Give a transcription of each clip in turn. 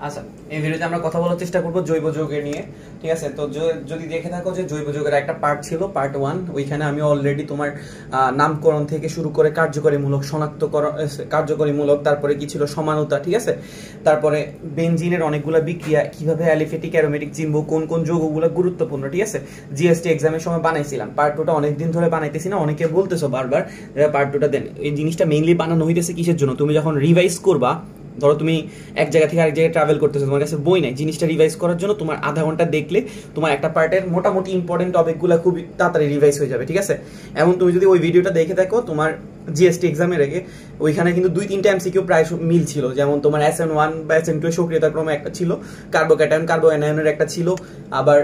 আচ্ছা, এই ভিডিওতে আমরা কথা বলার চেষ্টা করব জৈব যৌগের নিয়ে। ঠিক আছে, তো যদি দেখে থাকো যে জৈব যৌগের একটা পার্ট ছিল, পার্ট 1, ওইখানে আমি অলরেডি তোমার নামকরণ থেকে শুরু করে কার্যকরীমূলক, শনাক্তকরণ, কার্যকরীমূলক, তারপরে কি ছিল সমানতা, ঠিক আছে, তারপরে বেনজিনের অনেকগুলো বিক্রিয়া, কিভাবে অ্যালিফেটিক অ্যারোমেটিক চিনবো, কোন কোন যৌগগুলো গুরুত্বপূর্ণ, ঠিক আছে, জিএসটি এক্সামের সময় বানাইছিলাম। পার্ট 2টা অনেকদিন ধরে বানাইতেছি না, অনেকে বলতেছো বারবার পার্ট 2টা দেন। এই জিনিসটা মেইনলি বানানো হইতেছে কিসের জন্য? তুমি যখন রিভাইজ করবা, ধরো তুমি এক জায়গা থেকে আরেক জায়গায় ট্রাভেল করতেছো, তোমার কাছে বই নাই, জিনিসটা রিভাইজ করার জন্য তোমার আধা ঘন্টা দেখলে তোমার একটা পার্টের মোটামুটি ইম্পর্টেন্ট টপিকগুলো খুব তাড়াতাড়ি রিভাইজ হয়ে যাবে। ঠিক আছে, এবং তুমি যদি ওই ভিডিওটা দেখে থাকো তোমার জিএসটি এক্সামের আগে, ওইখানে কিন্তু 2-3টা এমসিকিউ প্রায় মিল ছিল। যেমন তোমার SN1 বা SN2 এর সক্রিয়তাক্রমে একটা ছিল, কার্বোক্যাটায়ন কার্বোঅ্যানায়নের একটা ছিল, আবার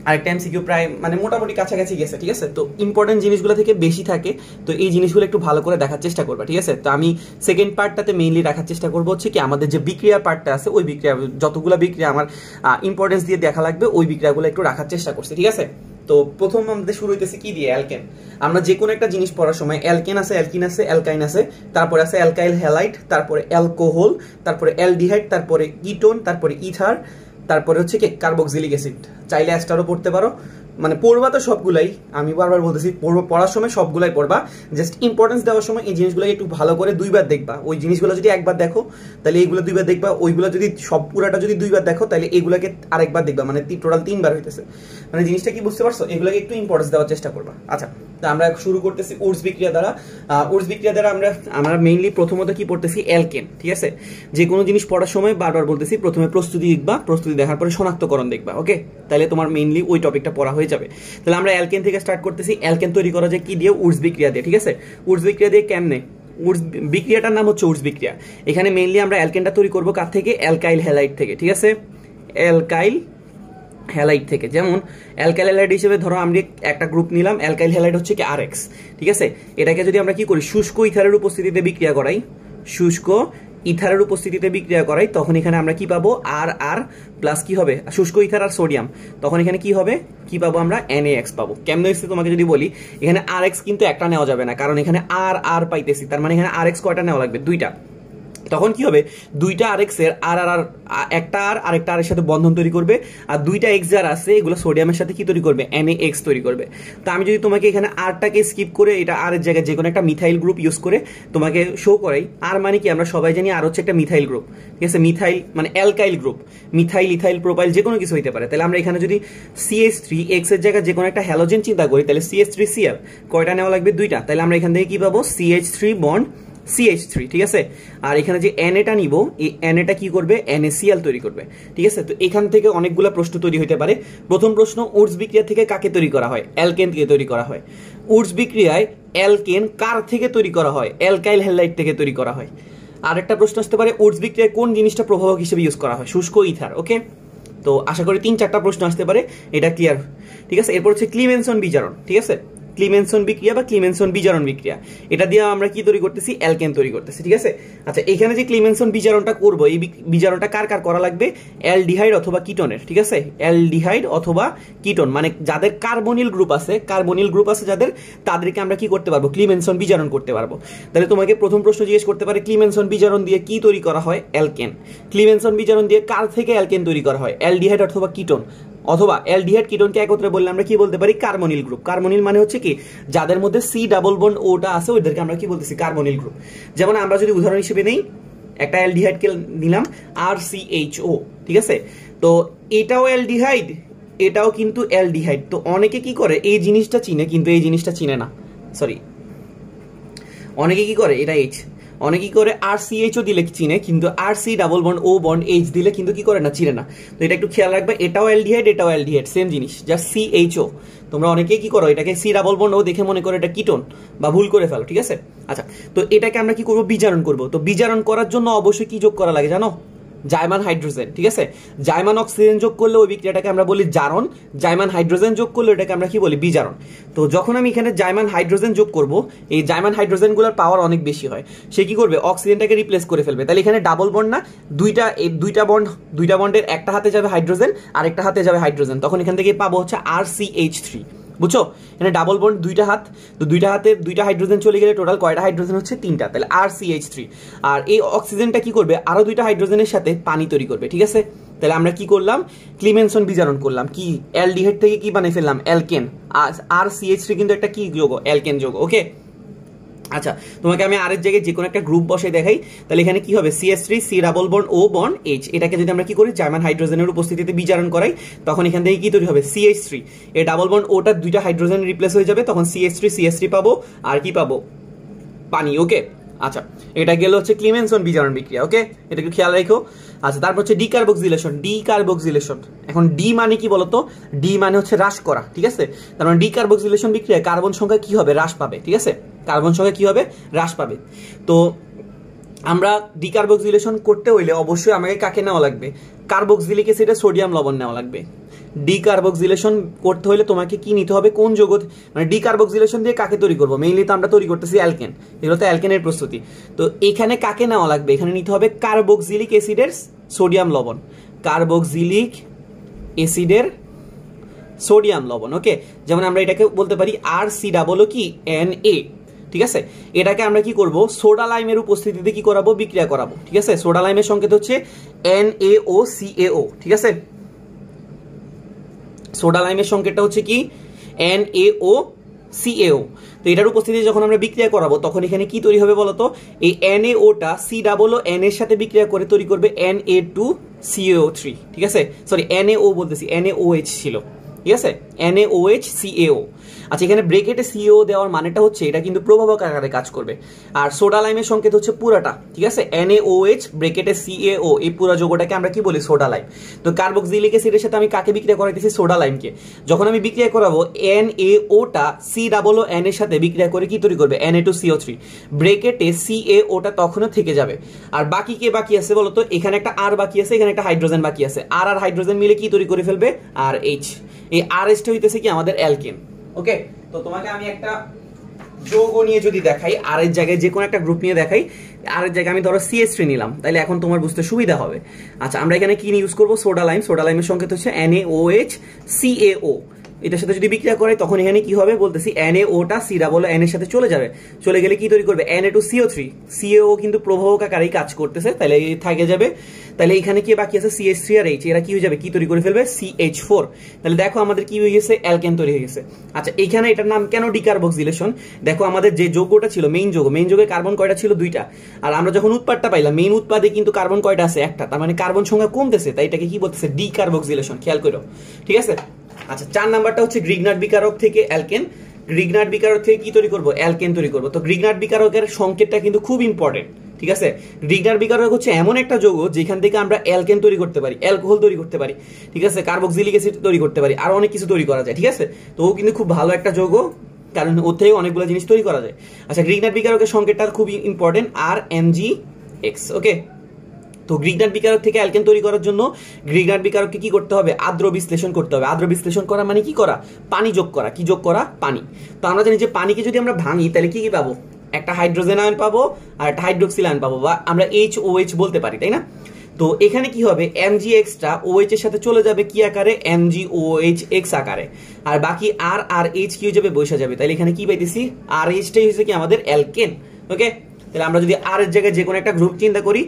আরেকটা এমসিকিউ প্রায় মানে মোটামুটি কাছাকাছি গেছে। ঠিক আছে, তো ইম্পর্টেন্ট জিনিসগুলো থেকে বেশি থাকে, তো এই জিনিসগুলো একটু ভালো করে দেখার চেষ্টা করবা। ঠিক আছে, তো আমি সেকেন্ড পার্টটাতে মেইনলি রাখার চেষ্টা করবো হচ্ছে কি আমাদের যে বিক্রিয়ার পার্টটা আছে, ওই বিক্রিয়া যতগুলো বিক্রিয়া আমার ইম্পর্টেন্স দিয়ে দেখা লাগবে, ওই বিক্রিয়াগুলো একটু রাখার চেষ্টা করছি। ঠিক আছে, তো প্রথম আমাদের শুরু হইতেছে কি দিয়ে? অ্যালকেন। আমরা যে কোনো একটা জিনিস পড়ার সময় অ্যালকেন আছে, অ্যালকিন আছে, অ্যালকাইন আছে, তারপরে আছে অ্যালকাইল হ্যালাইড, তারপরে অ্যালকোহল, তারপরে অ্যালডিহাইড, তারপরে কিটোন, তারপরে ইথার, তারপরে হচ্ছে কি কার্বক্সিলিক অ্যাসিড। চাইলে অ্যাস্টারও পড়তে পারো, মানে পড়বা তো সবগুলাই, আমি বারবার বলতেছি পড়ার সময় সবগুলাই পড়বা, জাস্ট ইম্পর্টেন্স দেওয়ার সময় এই জিনিসগুলোকে একটু ভালো করে দুইবার দেখবা। ওই জিনিসগুলো যদি একবার দেখো তাহলে এইগুলো দুইবার দেখবা, ওইগুলো যদি সব পুরাটা যদি দুইবার দেখো তাহলে এইগুলোকে আরেকবার দেখবা, মানে টোটাল 3বার হইতেছে। মানে জিনিসটা কি বুঝতে পারছো? এগুলোকে একটু ইম্পর্টেন্স দেওয়ার চেষ্টা করবা। আচ্ছা, তো আমরা শুরু করতেছি উডস বিক্রিয়া দ্বারা। উডস বিক্রিয়া দ্বারা আমরা মেইনলি প্রথমত কি পড়তেছি? অ্যালকেন। ঠিক আছে, যে কোনো জিনিস পড়ার সময় বারবার বলতেছি প্রথমে প্রস্তুতি দেখবা, প্রস্তুতি দেখার পরে শনাক্তকরণ দেখবা। ওকে, তাহলে তোমার মেইনলি ওই টপিকটা পড়া হয়ে যাবে। তাহলে আমরা অ্যালকেন থেকে স্টার্ট করতেছি। অ্যালকেন তৈরি করা যায় কি দিয়ে? উডস বিক্রিয়া দিয়ে। ঠিক আছে, উডস বিক্রিয়া দিয়ে কেমনে? উডস বিক্রিয়াটার নাম হচ্ছে উডস বিক্রিয়া। এখানে মেইনলি আমরা অ্যালকেনটা তৈরি করবো কার থেকে? অ্যালকাইল হ্যালাইড থেকে। ঠিক আছে, অ্যালকাইল হ্যালাইড থেকে। যেমন অ্যালকাইল হ্যালাইড হিসেবে ধরো আমরা একটা গ্রুপ নিলাম, অ্যালকাইল হ্যালাইড হচ্ছে কি RX। ঠিক আছে, এটাকে যদি আমরা কি করি? শুষ্ক ইথারের উপস্থিতিতে বিক্রিয়া করাই, শুষ্ক ইথারের উপস্থিতিতে বিক্রিয়া করাই, তখন এখানে আমরা কি পাবো? আর প্লাস কি হবে? শুষ্ক ইথার আর সোডিয়াম, তখন এখানে কি হবে? কি পাবো আমরা? NaX পাবো। কেমন হচ্ছে তোমাকে যদি বলি, এখানে RX কিন্তু একটা নেওয়া যাবে না, কারণ এখানে আর পাইতেছি, তার মানে এখানে RX কয়টা নেওয়া লাগবে? 2টা। তখন কি হবে? 2টা RX এর আর একটা আর আরেকটা আর এর সাথে বন্ধন তৈরি করবে, আর 2টা X যার আছে এগুলো সোডিয়ামের সাথে কি তৈরি করবে? NaX তৈরি করবে। তো আমি যদি তোমাকে এখানে আরটাকে স্কিপ করে এটা আর এর জায়গায় যে কোনো একটা মিথাইল গ্রুপ ইউজ করে তোমাকে শো করাই, আর মানে কি আমরা সবাই জানি আর হচ্ছে একটা মিথাইল গ্রুপ। ঠিক আছে, মিথাইল মানে alkyl group, methyl, ethyl, propyl যে কোনো কিছু হইতে পারে। তাহলে আমরা এখানে যদি CH3X এর জায়গায় যে কোনো একটা হ্যালোজেন চিন্তা করি, তাহলে CH3Cl কয়টা নেওয়া লাগবে? 2টা। তাহলে আমরা এখান থেকে কি পাবো? CH3 bond CH3। ঠিক আছে, আর এখানে যে NA নিব, এই NA কি করবে? NaCl তৈরি করবে। ঠিক আছে, তো এখান থেকে অনেকগুলো প্রশ্ন তৈরি হতে পারে। প্রথম প্রশ্ন, উডস বিক্রিয়া থেকে কাকে তৈরি করা হয়? অ্যালকেন থেকে তৈরি করা হয়। উডস বিক্রিয়ায় অ্যালকেন কার থেকে তৈরি করা হয়? অ্যালকাইল হ্যালাইড থেকে তৈরি করা হয়। আরেকটা প্রশ্ন আসতে পারে, উডস বিক্রিয়ায় কোন জিনিসটা প্রভাবক হিসেবে ইউজ করা হয়? শুষ্ক ইথার। ওকে, তো আশা করি 3-4টা প্রশ্ন আসতে পারে, এটা ক্লিয়ার। ঠিক আছে, এরপর হচ্ছে ক্লিমেনসন বিজারণ। ঠিক আছে, ক্লিমেনসন বিক্রিয়া বা ক্লিমেনসন বিজারণ বিক্রিয়া, এটা দিয়ে আমরা কি তৈরি করতেছি? অ্যালকেন তৈরি করতেছি। ঠিক আছে, আচ্ছা, এখানে যে ক্লিমেনসন বিজারণটা করবো, এই বিজারণটা কার কার করা লাগবে? অ্যালডিহাইড অথবা কিটোনের। ঠিক আছে, অ্যালডিহাইড অথবা কিটোন, মানে যাদের কার্বনিল গ্রুপ আছে যাদের, তাদেরকে আমরা কি করতে পারবো? ক্লিমেনসন বিজারণ করতে পারবো। তাহলে তোমাকে প্রথম প্রশ্ন জিজ্ঞেস করতে পারে, ক্লিমেনসন বিজারণ দিয়ে কি তৈরি করা হয়? অ্যালকেন। ক্লিমেনসন বিজারণ দিয়ে কার থেকে অ্যালকেন তৈরি করা হয়? অ্যালডিহাইড অথবা কিটোন, অথবা অ্যালডিহাইড কিটোনকে একত্রে বললে আমরা কি বলতে পারি? Carbonyl group. কার্বনিল মানে হচ্ছে কি যাদের মধ্যে C ডাবল বন্ড ওটা আছে, ওদেরকে আমরা কি বলতেছি? Carbonyl group. যেমন আমরা যদি উদাহরণ হিসেবে নেই, একটা অ্যালডিহাইডকে নিলাম RCHO। ঠিক আছে, তো এটাও অ্যালডিহাইড, এটাও কিন্তু অ্যালডিহাইড। তো অনেকে কি করে? এই জিনিসটা চিনে, কিন্তু এই জিনিসটা চিনে না। সরি, অনেকে কি করে? এটা H, অনেকে কি করে? RCHO দিলে চিনে, কিন্তু RC double bond O bond H দিলে কিন্তু কি করে না? চিনে না। তো এটা একটু খেয়াল রাখবে, এটাও অ্যালডিহাইড, এটাও অ্যালডিহাইড, সেম জিনিস, জাস্ট CHO। তোমরা অনেকেই কি করো? এটাকে C ডাবল বন্ড O দেখে মনে করো এটা কিটোন, বা ভুল করে ফেলো। ঠিক আছে, আচ্ছা, তো এটাকে আমরা কি করবো? বিজারণ করবো। তো বিজারণ করার জন্য অবশ্যই কি যোগ করা লাগে জানো? জাইমান হাইড্রোজেন। ঠিক আছে, জাইমান অক্সিজেন যোগ করলে ওই বিক্রিয়াটাকে আমরা বলি জারণ, জাইমান হাইড্রোজেন যোগ করলে এটাকে আমরা কি বলি? বিজারণ। তো যখন আমি এখানে জাইমান হাইড্রোজেন যোগ করব, এই জাইমান হাইড্রোজেনগুলোর পাওয়ার অনেক বেশি হয়, সে কি করবে? অক্সিজেনটাকে রিপ্লেস করে ফেলবে। তাহলে এখানে ডাবল বন্ড না, দুইটা বন্ডের একটা হাতে যাবে হাইড্রোজেন, আর একটা হাতে যাবে হাইড্রোজেন, তখন এখান থেকে পাবো হচ্ছে RCH3। বুঝছো? এখানে ডাবল বন্ড দুইটা হাত, তো দুইটা হাতে দুইটা হাইড্রোজেন চলে গেলে টোটাল কয়টা হাইড্রোজেন হচ্ছে? 3টা, তাহলে RCH3। আর এই অক্সিজেনটা কি করবে? আরো দুইটা হাইড্রোজেনের সাথে পানি তৈরি করবে, ঠিক আছে? তাহলে আমরা কি করলাম? ক্লিমেনসন বিজারণ করলাম, কি অ্যালডিহাইড থেকে কি বানিয়ে ফেললাম? অ্যালকেন। RCH3 কিন্তু একটা কি যৌগ? অ্যালকেন যৌগ। ওকে, আচ্ছা তোমাকে আমি আর এর জায়গায় যে কোনো একটা গ্রুপ বসাই দেখাই, তাহলে এখানে কি হবে? CH3 C double bond O bond H, এটাকে যদি আমরা কি করি জার্মান হাইড্রোজেনের উপস্থিতিতে বিজারণ করাই, তখন এখান থেকে কি তৈরি হবে? CH3, এই ডাবল বন্ড ওটা দুইটা হাইড্রোজেন রিপ্লেস হয়ে যাবে, তখন CH3 পাবো, আর কি পাবো? পানি। ওকে, আচ্ছা এটা গেল হচ্ছে ক্লিমেনসন বিজারণ বিক্রিয়া। ওকে, এটা একটু খেয়াল রাখো। আচ্ছা তারপর হচ্ছে ডিকার্বক্সিলেশন। ডিকার্বক্সিলেশন, এখন ডি মানে কি বলতো? ডি মানে হচ্ছে হ্রাস করা, ঠিক আছে? তার মানে ডিকার্বক্সিলেশন বিক্রিয়ায় কার্বন সংখ্যা কি হবে? হ্রাস পাবে, ঠিক আছে? কার্বন সংখ্যা কি হবে? হ্রাস পাবে। তো আমরা ডিকার্বক্সিলেশন করতে হইলে অবশ্যই আমাকে কাকে নেওয়া লাগবে? কার্বক্সিলিক অ্যাসিডে সোডিয়াম লবণ নেওয়া লাগবে। ডিকার্বক্সিলেশন করতে হলে তোমাকে কি নিতে হবে? কোন যৌগ? মানে ডিকার্বক্সিলেশন দিয়ে কাকে তৈরি করবো? মেইনলি তো আমরা তৈরি করতেছি অ্যালকেন, এগুলো তো অ্যালকেনের প্রস্তুতি। তো এখানে কাকে নেওয়া লাগবে? এখানে নিতে হবে কার্বক্সিলিক অ্যাসিডের সোডিয়াম লবণ, কার্বক্সিলিক অ্যাসিডের সোডিয়াম লবণ। ওকে, যেমন আমরা এটাকে বলতে পারি RC ডাবল কি Na, ঠিক আছে? এটাকে আমরা কি করব? সোডা লাইমের উপস্থিতিতে কি করাবো? বিক্রিয়া করাবো, ঠিক আছে? সোডা লাইমের সংকেত হচ্ছে NaOCaO, ঠিক আছে? সোডা লাইমের সংকেতটা হচ্ছে কি? NaOCaO। তো এটার উপস্থিতিতে যখন আমরা বিক্রিয়া করাবো তখন এখানে কি তৈরি হবে বলতো? এই NaOটা C ডাবল ও N এর সাথে বিক্রিয়া করে তৈরি করবে Na2CO3, ঠিক আছে? সরি NaO বলতেছি, NaOH ছিল, ঠিক আছে? NaOHCaO। আচ্ছা এখানে ব্রেকেটে CO দেওয়ার মানেটা হচ্ছে এটা কিন্তু প্রভাবক আকারে কাজ করবে। আর সোডা লাইমের সংকেত হচ্ছে পুরাটা, ঠিক আছে? NaOH ব্রেকেটে CaO, এই পুরো যৌগটাকে আমরা কি বলি? Soda lime. তো কার্বক্সিলিক অ্যাসিডের সাথে আমি কাকে বিক্রিয়া করাইতেছি? সোডা লাইমকে। যখন আমি বিক্রিয়া করাবো NaOটা C ডাবল ও N এর সাথে বিক্রিয়া করে কি তৈরি করবে? Na2CO3। ব্রেকেটে CaOটা তখনও থেকে যাবে। আর বাকি কে বাকি আছে বলতো? এখানে একটা R বাকি আছে, এখানে একটা হাইড্রোজেন বাকি আছে। আর হাইড্রোজেন মিলে কি তৈরি করে ফেলবে? RH। এই RHটা হইতেছে কি? আমাদের অ্যালকেন। ওকে, তো তোমাকে আমি একটা যৌগ নিয়ে যদি দেখাই, আর এর জায়গায় যে কোনো একটা গ্রুপ নিয়ে দেখাই, আর এর জায়গায় আমি ধরো CH3 নিলাম, তাহলে এখন তোমার বুঝতে সুবিধা হবে। আচ্ছা আমরা এখানে কি ইউজ করবো? Soda lime. সোডা লাইমের সংকেত হচ্ছে NaOHCaO। এটার সাথে যদি বিক্রিয়া করে তখন এখানে কি হবে বলতেছি? NaOটা C ডাবল N এর সাথে চলে যাবে, চলে গেলে কি তৈরি করবে? Na2CO3। CaO কিন্তু প্রভাবক আকারেই কাজ করতেছে, তাহলে এই থাকে যাবে। তাহলে এখানে কি বাকি আছে? CH3 আর H, এরা কি হয়ে যাবে? কি তৈরি করে ফেলবে? CH4। তাহলে দেখো আমাদের কি হয়ে গেছে? অ্যালকেন তৈরি হয়ে গেছে। আচ্ছা এখানে এটার নাম কেন ডিকার্বক্সিলেশন? দেখো আমাদের যে যৌগটা ছিল মেইন যৌগ, মেইন যৌগে কার্বন কয়টা ছিল? 2টা। আর আমরা যখন উৎপাদটা পাইলাম, মেইন উৎপাদে কিন্তু কার্বন কয়টা আছে? 1টা। তার মানে কার্বন সংখ্যা কমতেছে, তাই এটাকে কি বলতেছে? ডিকার্বক্সিলেশন। খেয়াল করো, ঠিক আছে? আচ্ছা 4 নাম্বারটা হচ্ছে গ্রিগনার্ড বিকারক থেকে অ্যালকেন। গ্রিগনার্ড বিকারক থেকে কি তৈরি করব? অ্যালকেন তৈরি করব। তো গ্রিগনার্ড বিকারকের সংকেতটা কিন্তু খুব ইম্পর্টেন্ট, ঠিক আছে? গ্রিগনার্ড বিকারক হচ্ছে এমন একটা যৌগ যেখান থেকে আমরা অ্যালকেন তৈরি করতে পারি, অ্যালকোহল তৈরি করতে পারি, ঠিক আছে? কার্বক্সিলিক অ্যাসিড তৈরি করতে পারি, আর অনেক কিছু তৈরি করা যায়, ঠিক আছে? তো ও কিন্তু খুব ভালো একটা যৌগ, কারণ ওর থেকে অনেকগুলো জিনিস তৈরি করা যায়। আচ্ছা গ্রিগনার্ড বিকারকের সংকেতটা খুব ইম্পর্টেন্ট, RMgX। ওকে, তো গ্রিগনার্ড বিকারক থেকে অ্যালকেন তৈরি করার জন্য গ্রিগনার্ড বিকারককে কি করতে হবে? আদ্র বিশ্লেষণ করতে হবে। আদ্র বিশ্লেষণ করা মানে কি করা? পানি যোগ করা। কি যোগ করা? পানি। তো আমরা জানি যে পানিকে যদি আমরা ভাঙি তাহলে কি কি পাবো? একটা হাইড্রোজেন আয়ন পাবো আর একটা হাইড্রোক্সিল আয়ন পাবো, বা আমরা HOH বলতে পারি, তাই না? তো এখানে কি হবে? Mgxটা OH এর সাথে চলে যাবে কি আকারে? MgOHX আকারে। আর বাকি R আর H কি হয়ে যাবে? বসে যাবে। তাহলে এখানে কি পাইতেছি? RHটাই হচ্ছে কি? আমাদের অ্যালকেন। ওকে, তাহলে আমরা যদি R এর জায়গায় যে কোনো একটা গ্রুপ চিন্তা করি,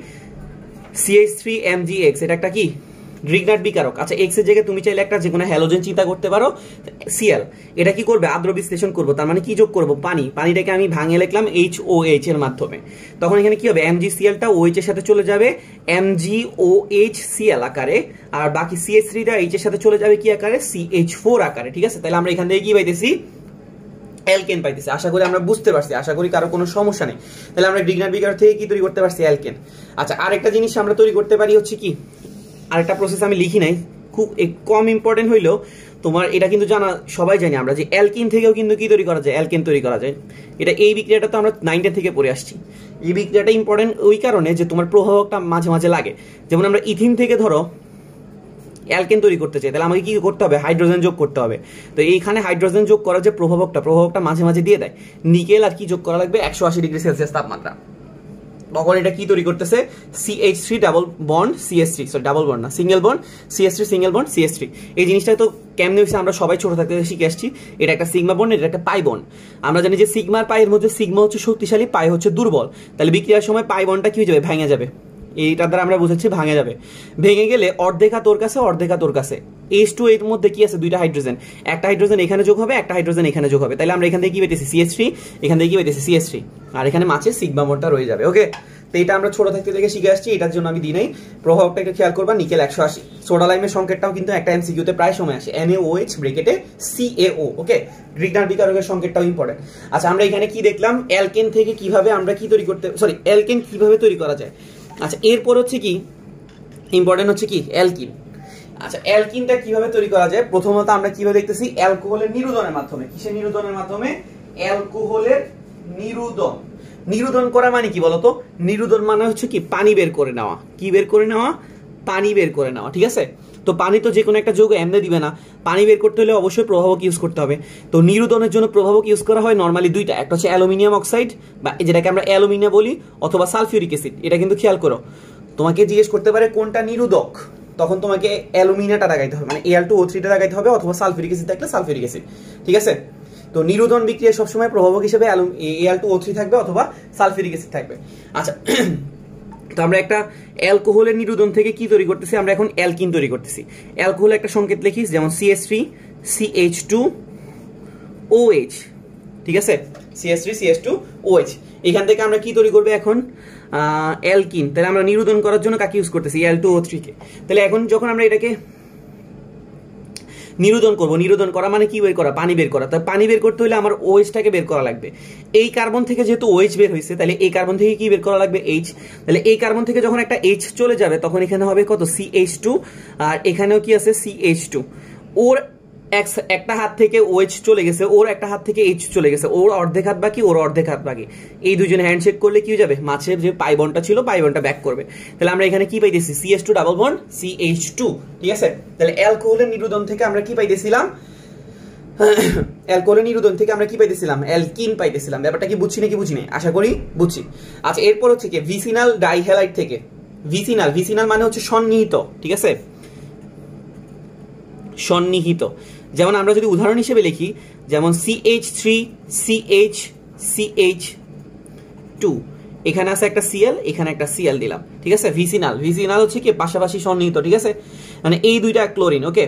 CH3MgX, এটা একটা কি? গ্রিগনার্ড বিকারক। আচ্ছা এক্স এর জায়গায় তুমি চাইলে একটা যে কোনো হ্যালোজেন চিন্তা করতে পারো, Cl। এটা কি করবে? আদ্র বিশ্লেষণ করবো, তার মানে কি যোগ করবো? পানি। পানিটাকে আমি ভাঙে লিখলাম HOH এর মাধ্যমে। তখন এখানে কি হবে? MgClটা OH এর সাথে চলে যাবে MgOHCl আকারে, আর বাকি CH3টা H এর সাথে চলে যাবে কি আকারে? CH4 আকারে, ঠিক আছে? তাহলে আমরা এখান থেকে কি পাইতেছি? অ্যালকেন পাইতেছি। আশা করি আমরা বুঝতে পারছি, আশা করি কারো কোনো সমস্যা নেই। তাহলে আমরা গ্রিগনার্ড বিকারক থেকে কি তৈরি করতে পারছি? অ্যালকেন। আচ্ছা আরেকটা জিনিস আমরা তৈরি করতে পারি হচ্ছে কি? আরেকটা প্রসেস আমি লিখি নাই, খুব কম ইম্পর্টেন্ট হইলেও তোমার এটা কিন্তু জানা, সবাই জানি আমরা যে অ্যালকিন থেকেও কিন্তু কি তৈরি করা যায়? অ্যালকেন তৈরি করা যায়। এটা এই বিক্রিয়াটা তো আমরা 9 থেকে পড়ে আসছি। এই বিক্রিয়াটা ইম্পর্টেন্ট ওই কারণে যে তোমার প্রভাবকটা মাঝে মাঝে লাগে। যেমন আমরা ইথিন থেকে ধরো অ্যালকেন তৈরি করতে চাই, তাহলে আমাকে কি করতে হবে? হাইড্রোজেন যোগ করতে হবে। তো এইখানে হাইড্রোজেন যোগ করার যে প্রভাবকটা মাঝে মাঝে দিয়ে দেয় নিকেল, আর কি যোগ করা লাগবে? 180 ডিগ্রি সেলসিয়াস তাপমাত্রা। তখন এটা কি তৈরি করতেছে, CH3 double bond CH3, sorry double bond না, single bond CH3 single bond CH3। এই জিনিসটা তো কেমনে হচ্ছে আমরা সবাই ছোট থাকতে শিখে আসছি। এটা একটা সিগমা বন্ড, এটা একটা পাই বন্ড। আমরা জানি যে সিগমার পাইয়ের মধ্যে সিগমা হচ্ছে শক্তিশালী, পাই হচ্ছে দুর্বল। তাহলে বিক্রিয়ার সময় পাই বন্ডটা কি হয়ে যাবে, ভেঙে যাবে। এইটার দ্বারা আমরা বুঝাচ্ছি ভাঙে যাবে। ভেঙে গেলে অর্ধেকা তোর কাছে, অর্ধেকা তোর কাছে। H2 এর মধ্যে কি আছে, দুইটা হাইড্রোজেন, একটা হাইড্রোজেন এখানে যোগ হবে, একটা হাইড্রোজেন এখানে যোগ হবে। তাহলে আমরা এখান থেকে কি পেতেছি CH3, এখান থেকে কি পেতেছি CH3, আর এখানে মাঝে সিগমা বন্ডটা রয়ে যাবে। ওকে, তো এটা আমরা ছোট থাকতে থেকে শিখে আসছি, এটার জন্য আমি দিই নাই। প্রভাবটা একটু খেয়াল করবা, নিকেল 180। সোডা লাইমের সংকেতটাও কিন্তু একটা এমসিকিউতে প্রায় সময় আসে, NaOH ব্র্যাকেটে CaO। ওকে, গ্রিগনার বিকারকের সংকেতটাও ইম্পর্টেন্ট। আচ্ছা, আমরা এখানে কি দেখলাম, অ্যালকেন থেকে কিভাবে আমরা কি তৈরি করতে, সরি অ্যালকেন কিভাবে তৈরি করা যায়। আচ্ছা, এরপর হচ্ছে কি ইম্পর্টেন্ট হচ্ছে কি অ্যালকিন। আচ্ছা, অ্যালকিনটা কিভাবে তৈরি করা যায়, প্রথমত আমরা কিভাবে দেখতেছি, অ্যালকোহলের নিরুদনের মাধ্যমে। কিসের নিরুদনের মাধ্যমে, অ্যালকোহলের নিরুদন। নিরুদন করা মানে কি বলতো, নিরুদন মানে হচ্ছে কি পানি বের করে নেওয়া। কি বের করে নেওয়া, পানি বের করে নেওয়া, ঠিক আছে। তো পানি তো যে কোনো একটা যৌগ এমনি দিবে না, পানি বের করতে হলে অবশ্যই প্রভাবক ইউজ করতে হবে। তো নিরুদনের জন্য প্রভাবক ইউজ করা হয় নরমালি দুইটা, একটা হচ্ছে অ্যালুমিনিয়াম অক্সাইড বা যেটাকে আমরা অ্যালুমিনিয়াম বলি, অথবা সালফিউরিক অ্যাসিড। এটা কিন্তু খেয়াল করো, তোমাকে জিজ্ঞেস করতে পারে কোনটা নিরোধক, তখন তোমাকে অ্যালুমিনিয়ামটা লাগাইতে হবে, মানে Al2O3টা লাগাইতে হবে, অথবা সালফিউরিক অ্যাসিড থাকলে সালফিউরিক অ্যাসিড, ঠিক আছে। তো নিরোধন বিক্রিয়া সবসময় প্রভাবক হিসেবে Al2O3 থাকবে অথবা সালফিউরিক অ্যাসিড থাকবে। আচ্ছা, তো আমরা একটা অ্যালকোহলের নিরোধন থেকে কি তৈরি করতেছি, আমরা এখন অ্যালকিন তৈরি করতেছি। অ্যালকোহল একটা সংকেত লিখিস, যেমন CH3 CH2OH, ঠিক আছে, CH3 CH2OH। এখান থেকে আমরা কি তৈরি করবো এখন, অ্যালকিন। তাহলে আমরা নিরোধন করার জন্য কাকে ইউজ করতেছি, Al2O3 কে। তাহলে এখন যখন আমরা এটাকে নিরোধন করব, নিরোধন করা মানে কি বের করা, পানি বের করা। তাই পানি বের করতে হলে আমার OH-টাকে বের করা লাগবে। এই কার্বন থেকে যেহেতু OH বের হয়েছে, তাহলে এই কার্বন থেকে কি বের করা লাগবে, H। তাহলে এই কার্বন থেকে যখন একটা H চলে যাবে, তখন এখানে হবে কত, CH2, আর এখানেও কি আছে CH2। ওর একটা হাত থেকে OH চলে গেছে, ওর একটা হাত থেকে H চলে গেছে, ওর অর্ধেক হাত বাকি, ওর অর্ধেক হাত বাকি। এই দুজনে হ্যান্ডশেক করলে কি হয়ে যাবে, মাছের যে পাই বন্ডটা ছিল, পাই বন্ডটা ব্যাক করবে। তাহলে আমরা এখানে কি পাইতেছি, CH2 ডাবল বন্ড CH2, ঠিক আছে। তাহলে অ্যালকোহলের নিরোধন থেকে আমরা কি পাইতেছিলাম, অ্যালকোহলের নিরোধন থেকে আমরা কি পাইতেছিলাম, অ্যালকিন পাইতেছিলাম। ব্যাপারটা কি বুঝছি নাকি বুঝি নাই, আশা করি বুঝছি। আচ্ছা, এরপর হচ্ছে কি ভিসিনাল ডাইহ্যালাইড থেকে, ভিসিনাল, ভিসিনাল মানে হচ্ছে সন্নিহিত, ঠিক আছে, সন্নিহিত। যেমন আমরা যদি উদাহরণ হিসেবে লিখি, যেমন CH3CH2, এখানে আছে একটা Cl, এখানে একটা Cl দিলাম, ঠিক আছে। ভিসিনাল, ভিসিনাল হচ্ছে কি পাশাপাশি সন্নিহিত, ঠিক আছে, মানে এই দুইটা ক্লোরিন। ওকে,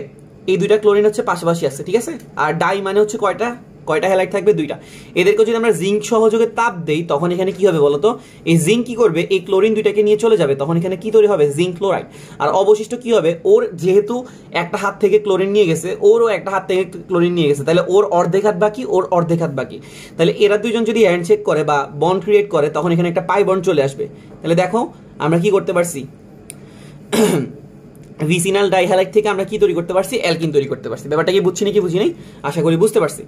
এই দুইটা ক্লোরিন হচ্ছে পাশাপাশি আছে, ঠিক আছে। আর ডাই মানে হচ্ছে কয়টা, কয়টা হ্যালাইড থাকবে, দুইটা। এদেরকে যদি আমরা জিঙ্ক সহযোগে তাপ দেই, তখন এখানে কি হবে বলতো, এই জিঙ্ক কি করবে, এই ক্লোরিন দুইটাকে নিয়ে চলে যাবে, তখন এখানে কি তৈরি হবে, জিঙ্ক ক্লোরাইড। আর অবশিষ্ট কি হবে, ওর যেহেতু একটা হাত থেকে ক্লোরিন নিয়ে গেছে, ওরও একটা হাত থেকে ক্লোরিন নিয়ে গেছে, তাহলে ওর অর্ধেক হাত বাকি, ওর অর্ধেক হাত বাকি। তাহলে এরা দুইজন যদি হ্যান্ডশেক করে বা বন্ড ক্রিয়েট করে, তখন এখানে একটা পাই বন্ড চলে আসবে। তাহলে দেখো আমরা কি করতে পারছি, ভিসিনাল ডাইহ্যালাইড থেকে আমরা কি তৈরি করতে পারছি, অ্যালকিন তৈরি করতে পারছি। ব্যাপারটা কি বুঝছি নাকি বুঝি নাই, আশা করি বুঝতে পারছি।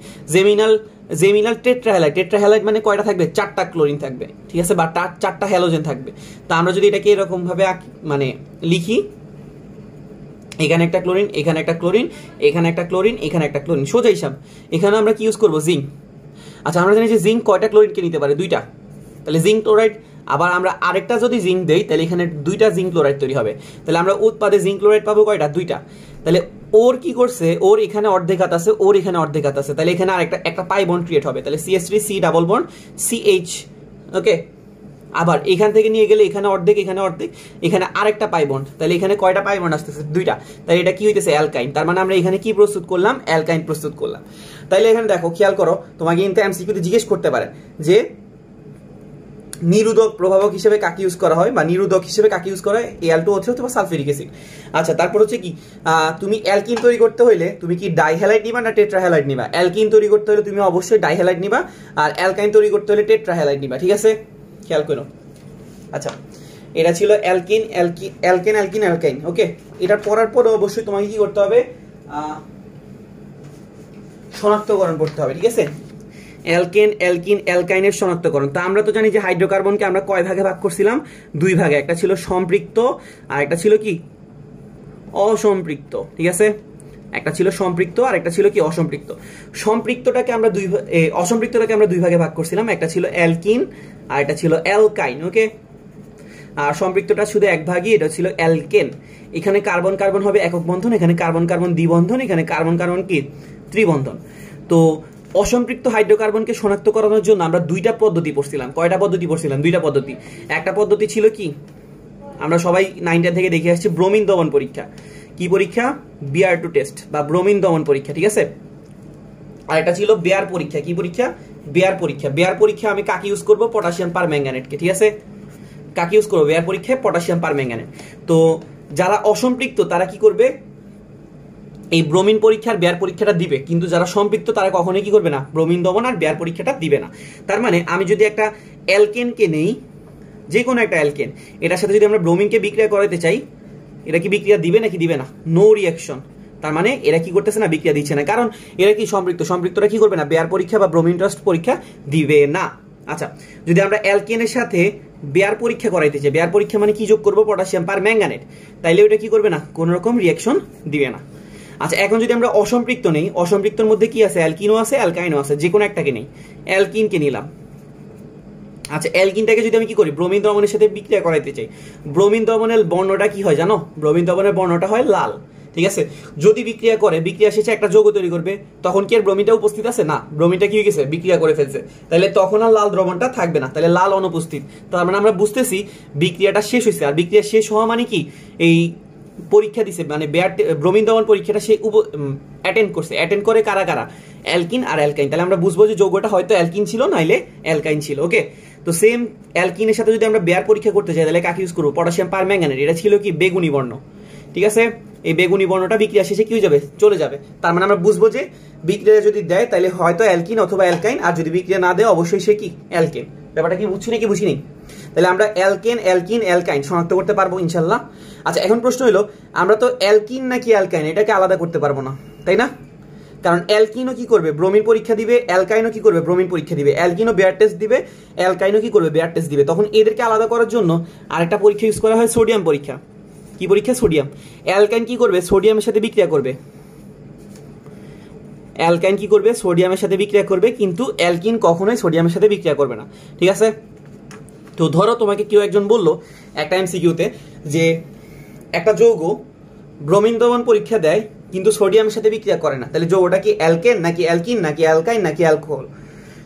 জেমিনাল টেট্রাহ্যালাইড, টেট্রাহ্যালাইড মানে কয়টা থাকবে, চারটা ক্লোরিন থাকবে, ঠিক আছে, বা চারটা হ্যালোজেন থাকবে। তা আমরা যদি এটাকে এরকম ভাবে মানে লিখি, এখানে একটা ক্লোরিন, এখানে একটা ক্লোরিন, এখানে একটা ক্লোরিন, এখানে একটা ক্লোরিন, সোজা হিসাব। এখানে আমরা কি ইউজ করবো, জিঙ্ক। আচ্ছা, আমরা জানি যে জিঙ্ক কয়টা ক্লোরিনকে নিতে পারে, দুইটা। তাহলে জিঙ্ক ক্লোরাইড, আবার আমরা আরেকটা যদি জিঙ্ক দেই, তাহলে এখানে দুইটা জিঙ্ক ক্লোরাইড তৈরি হবে। তাহলে আমরা উৎপাদে জিঙ্ক ক্লোরাইড পাবো কয়টা, দুইটা। তাহলে ওর কি করছে, ওর এখানে অর্ধেক হাত আছে, ওর এখানে অর্ধেক হাত আছে, তাহলে এখানে আরেকটা একটা পাই বন্ড ক্রিয়েট হবে। তাহলে CH3C ডাবল বন্ড CH, ওকে। আবার এখান থেকে নিয়ে গেলে এখানে অর্ধেক, এখানে অর্ধেক, এখানে আরেকটা পাই বন্ড, তাহলে এখানে কয়টা পাই বন্ড আসতেছে, দুইটা। তাহলে এটা কি হইতেছে, অ্যালকাইন। তার মানে আমরা এখানে কি প্রস্তুত করলাম, অ্যালকাইন প্রস্তুত করলাম। তাইলে এখানে দেখো, খেয়াল করো, তোমাকে কিন্তু এমসিকিউতে জিজ্ঞেস করতে পারে যে নিরোধক প্রভাবক হিসেবে কাকে ইউজ করা হয়, বা নিরোধক হিসেবে কাকে ইউজ করা হয়, Al2O3 অথবা সালফিউরিক অ্যাসিড। আচ্ছা, তারপর হচ্ছে কি, তুমি অ্যালকিন তৈরি করতে হইলে তুমি কি ডাইহ্যালাইড নিবা না টেট্রাহ্যালাইড নিবা। অ্যালকিন তৈরি করতে হলে তুমি অবশ্যই ডাইহ্যালাইড নিবা, আর অ্যালকাইন তৈরি করতে হলে টেট্রাহ্যালাইড নিবা, ঠিক আছে, খেয়াল করো। আচ্ছা, এটা ছিল অ্যালকিন, অ্যালকেন, অ্যালকিন, অ্যালকাইন। ওকে, এটা পড়ার পরে অবশ্যই তোমাকে কি করতে হবে, শনাক্তকরণ করতে হবে, ঠিক আছে। অ্যালকেন, অ্যালকিন, অ্যালকাইনের শনাক্তকরণ। তা আমরা তো জানি যে হাইড্রোকার্বনকে আমরা কয় ভাগে ভাগ করছিলাম, দুই ভাগে। একটা ছিল সম্পৃক্ত, আর একটা ছিল কি অসম্পৃক্ত, ঠিক আছে। একটা ছিল সম্পৃক্ত, আর একটা ছিল কি অসম্পৃক্ত। সম্পৃক্তটাকে আমরা অসম্পৃক্তটাকে আমরা দুই ভাগে ভাগ করছিলাম, একটা ছিল অ্যালকিন আর একটা ছিল অ্যালকাইন। ওকে, আর সম্পৃক্তটা শুধু এক ভাগই, এটা ছিল অ্যালকেন। এখানে কার্বন কার্বন হবে একক বন্ধন, এখানে কার্বন কার্বন দ্বিবন্ধন, এখানে কার্বন কার্বন কি ত্রিবন্ধন। তো অসম্পৃক্ত হাইড্রোকার্বনকে শনাক্ত করানোর জন্য আমরা দুইটা পদ্ধতি পড়ছিলাম। কয়টা পদ্ধতি পড়ছিলাম? দুইটা পদ্ধতি। একটা পদ্ধতি ছিল কি, আমরা সবাই 9 থেকে দেখে আসছি, ব্রোমিন দমন পরীক্ষা। কি পরীক্ষা? বিয়ার টু টেস্ট বা ব্রোমিন দমন পরীক্ষা, ঠিক আছে। আর এটা ছিল বেয়ার পরীক্ষা। কি পরীক্ষা? বেয়ার পরীক্ষা। বেয়ার পরীক্ষা আমি কাকে ইউজ করব? পটাশিয়াম পারম্যাঙ্গানেটকে, ঠিক আছে। কাকে ইউজ করবো বেয়ার পরীক্ষায়? Potassium permanganate. তো যারা অসম্পৃক্ত তারা কি করবে? এই ব্রোমিন পরীক্ষার বেয়ার পরীক্ষাটা দিবে, কিন্তু যারা সম্পৃক্ত তারা কখনোই কি করবে না? ব্রোমিন দমন আর বেয়ার পরীক্ষাটা দিবে না। তার মানে আমি যদি একটা অ্যালকেনকে নেই, যে কোনো একটা অ্যালকেন, এটার সাথে যদি আমরা ব্রোমিনকে বিক্রিয়া করাতে চাই, এটা কি বিক্রিয়া দিবে নাকি দিবে না? No reaction. তার মানে এরা কি করতেছে না? বিক্রিয়া দিচ্ছে না, কারণ এরা কি সম্পৃক্ত। সম্পৃক্তরা কি করবে না? বেয়ার পরীক্ষা বা ব্রোমিন ট্রাস্ট পরীক্ষা দিবে না। আচ্ছা, যদি আমরা অ্যালকেনের সাথে বেয়ার পরীক্ষা করাইতে চাই, বেয়ার পরীক্ষা মানে কি যোগ করবো? পটাশিয়াম পারম্যাঙ্গানেট, তাইলে ওইটা কি করবে না? কোন রকম রিয়াকশন দিবে না। আচ্ছা, এখন যদি আমরা অসম্পৃক্ত নেই, অসম্পৃক্তর মধ্যে কি আছে? অ্যালকিনও আছে, অ্যালকাইনও আছে, যে কোনো একটাকে নেই। অ্যালকিনকে নিলাম। আচ্ছা, অ্যালকিনটাকে যদি আমি কি করি? ব্রোমিন দমনের সাথে বিক্রিয়া করাইতে চাই, ব্রোমিন দমনের বর্ণটা কি হয় জানো? ব্রোমিন দমনের বর্ণটা হয় লাল, ঠিক আছে। যদি বিক্রিয়া করে, বিক্রিয়া শেষে একটা যৌগ তৈরি করবে, তখন কি আর ব্রোমিনটা উপস্থিত আছে? না, ব্রোমিনটা কি হয়ে গেছে? বিক্রিয়া করে ফেলছে, তাহলে তখন আর লাল দ্রবণটা থাকবে না, তাহলে লাল অনুপস্থিত। তার মানে আমরা বুঝতেছি বিক্রিয়াটা শেষ হয়েছে। আর বিক্রিয়া শেষ হওয়া মানে কি? এই পরীক্ষা দিছে, মানে ব্রোমিন দমন পরীক্ষাটা সে অ্যাটেন্ড করছে। অ্যাটেন্ড করে কারা কারা? অ্যালকিন আর অ্যালকাইন। তাহলে আমরা বুঝবো যে যৌগটা হয়তো অ্যালকিন ছিল, নাইলে অ্যালকাইন ছিল। ওকে, তো সেম অ্যালকিনের সাথে যদি আমরা বেয়ার পরীক্ষা করতে চাই, তাহলে কাকে ইউজ করবো? Potassium permanganate. এটা ছিল কি? বেগুনি বর্ণ, ঠিক আছে। এই বেগুনি বর্ণটা বিক্রিয়া শেষে কি হয়ে যাবে? চলে যাবে। তার মানে আমরা বুঝবো যে বিক্রিয়া যদি দেয় তাহলে হয়তো অ্যালকিন অথবা অ্যালকাইন, আর যদি বিক্রিয়া না দেয় অবশ্যই সে কি? অ্যালকেন। ব্যাপারটা কি বুঝছি নাকি বুঝিনি? তাহলে আমরা অ্যালকেন, অ্যালকিন, অ্যালকাইন শনাক্ত করতে পারবো ইনশাল্লাহ। আচ্ছা, এখন প্রশ্ন হলো, আমরা তো অ্যালকিন নাকি অ্যালকাইন এটাকে আলাদা করতে পারবো না, তাই না? কারণ অ্যালকিনও কি করবে? ব্রোমিন পরীক্ষা দিবে। অ্যালকাইনও কি করবে? ব্রোমিন পরীক্ষা দিবে। অ্যালকিনও বেয়ার টেস্ট দিবে, অ্যালকাইনও কি করবে? বেয়ার টেস্ট দিবে। তখন এদেরকে আলাদা করার জন্য আরেকটা পরীক্ষা ইউজ করা হয়, সোডিয়াম পরীক্ষা। কি পরীক্ষা? সোডিয়াম। অ্যালকাইন কি করবে? সোডিয়ামের সাথে বিক্রিয়া করবে। অ্যালকাইন কি করবে? সোডিয়ামের সাথে বিক্রিয়া করবে, কিন্তু অ্যালকিন কখনোই সোডিয়ামের সাথে বিক্রিয়া করবে না, ঠিক আছে। তো ধরো তোমাকে কেউ একজন বললো একটা এমসিকিউতে যে একটা যৌগ ব্রোমিন দমন পরীক্ষা দেয় কিন্তু সোডিয়ামের সাথে বিক্রিয়া করে না, তাহলে যৌগটা কি অ্যালকেন নাকি অ্যালকিন নাকি অ্যালকাইন নাকি অ্যালকোহল?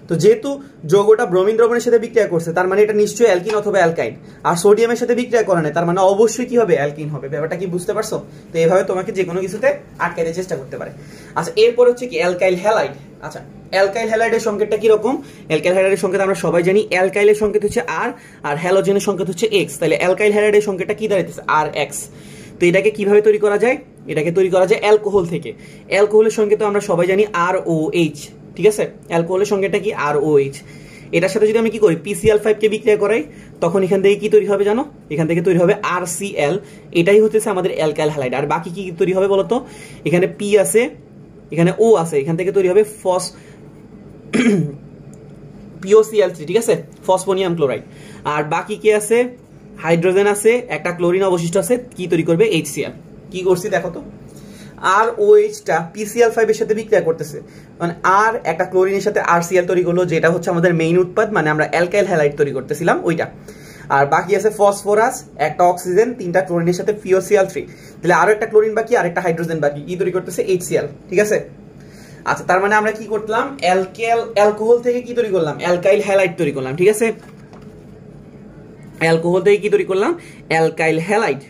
তো যেহেতু যৌগটা ব্রোমিন দ্রবণের সাথে বিক্রিয়া করছে, তার মানে এটা নিশ্চয়ই অ্যালকিন অথবা অ্যালকাইন। আর সোডিয়ামের সাথে বিক্রিয়া করে না, তার মানে অবশ্যই কি হবে? অ্যালকিন হবে। ব্যাপারটা কি বুঝতে পারছো? তো এইভাবে তোমাকে যে কোনো কিছুতে আটকাইতে চেষ্টা করতে পারে। আচ্ছা, এরপর হচ্ছে কি? Alkyl halide. আচ্ছা, অ্যালকাইল হ্যালাইডের সংকেতটা কি রকম? অ্যালকাইল হ্যালাইডের সংকেত আমরা সবাই জানি, অ্যালকাইলের সংকেত হচ্ছে আর, আর হ্যালোজেনের সংকেত হচ্ছে এক্স। তাহলে অ্যালকাইল হ্যালাইডের সংকেতটা কি দাঁড়াইতেছে? আর এক্স। তো এটাকে কিভাবে তৈরি করা যায়? এটাকে তৈরি করা যায় অ্যালকোহল থেকে। অ্যালকোহলের সংকেত আমরা সবাই জানি আর ও এইচ, ঠিক আছে। অ্যালকোহলের সংকেতটা কি? আর ও এইচ। এটার সাথে যদি আমি কি করি? PCl5 কে বিক্রিয়া করাই, তখন এখান থেকে কি তৈরি হবে জানো? এখান থেকে তৈরি হবে RCl। এটাই হচ্ছে আমাদের অ্যালকাইল হ্যালাইড। আর বাকি কি তৈরি হবে বলতো? এখানে P আছে, এখানে O আছে, এখান থেকে তৈরি হবে POCl3, ঠিক আছে, ফসফোনিয়াম ক্লোরাইড। আর বাকি কি আছে? হাইড্রোজেন আছে, একটা ক্লোরিন অবশিষ্ট আছে, কি তৈরি করবে? HCl। কি করছি দেখো তো, আর ওএইচটা PCl5 এর সাথে বিক্রিয়া করতেছে, মানে আর একটা ক্লোরিনের সাথে RCl তৈরি করলো, যেটা হচ্ছে আমাদের মেইন উৎপাদ, মানে আমরা অ্যালকাইল হ্যালাইড তৈরি করতেছিলাম ওইটা। আর বাকি আছে ফসফরাস, একটা অক্সিজেন, তিনটা ক্লোরিনের সাথে POCl3, তাহলে আরো একটা ক্লোরিন বাকি, আর একটা হাইড্রোজেন বাকি, কি তৈরি করতেছে? HCl, ঠিক আছে। আচ্ছা, তার মানে আমরা কি করলাম? অ্যালকোহল থেকে কি তৈরি করলাম? অ্যালকাইল হ্যালাইড তৈরি করলাম, ঠিক আছে। অ্যালকোহল থেকে কি তৈরি করলাম? Alkyl halide.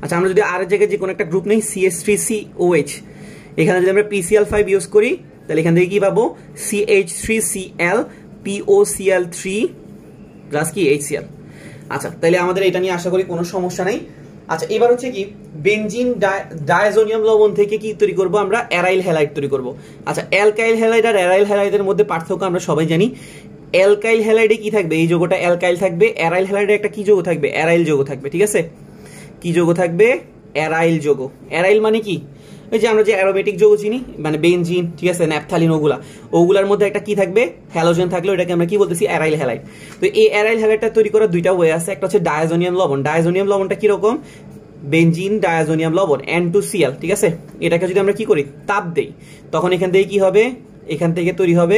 আচ্ছা, আমরা যদি আর জায়গায় যে কোনো একটা গ্রুপ নেই, CH3COH, এখানে যদি আমরা PCl5 ইউজ করি, তাহলে এখান থেকে কি পাবো? CH3Cl POCl3 প্লাস কি? HCl। আচ্ছা, তাহলে আমাদের এটা নিয়ে আশা করি কোনো সমস্যা নাই। আচ্ছা, এবার হচ্ছে কি? বেনজিন ডায়াজোনিয়াম লবণ থেকে কি তৈরি করব? আমরা অ্যারাইল হ্যালাইড তৈরি করব। আচ্ছা, অ্যালকাইল হ্যালাইড আর অ্যারাইল হ্যালাইডের মধ্যে পার্থক্য আমরা সবাই জানি। অ্যালকাইল হ্যালাইডে কি থাকবে? এই যৌগটা অ্যালকাইল থাকবে। অ্যারাইল হ্যালাইডে একটা কি যৌগ থাকবে? অ্যারাইল যৌগ থাকবে, ঠিক আছে। কি যৌগ থাকবে? অ্যারাইল যৌগ। অ্যারাইল মানে কি? ওই যে আমরা যে অ্যারোমেটিক যৌগ চিনি, মানে বেনজিন, ঠিক আছে, ন্যাপথালিন, ওগুলার মধ্যে একটা কি থাকবে? হ্যালোজেন থাকলে ওটাকে আমরা কি বলতেছি? Aryl halide. তো এই অ্যারাইল হ্যালাইডটা তৈরি করার দুইটা ওয়ে আছে। একটা হচ্ছে ডায়াজোনিয়াম লবণ। ডায়াজোনিয়াম লবণটা কি রকম? বেনজিন ডায়াজোনিয়াম লবণ, N2Cl, ঠিক আছে। এটাকে যদি আমরা কি করি? তাপ দেই, তখন এখান থেকে কি হবে? এখান থেকে তৈরি হবে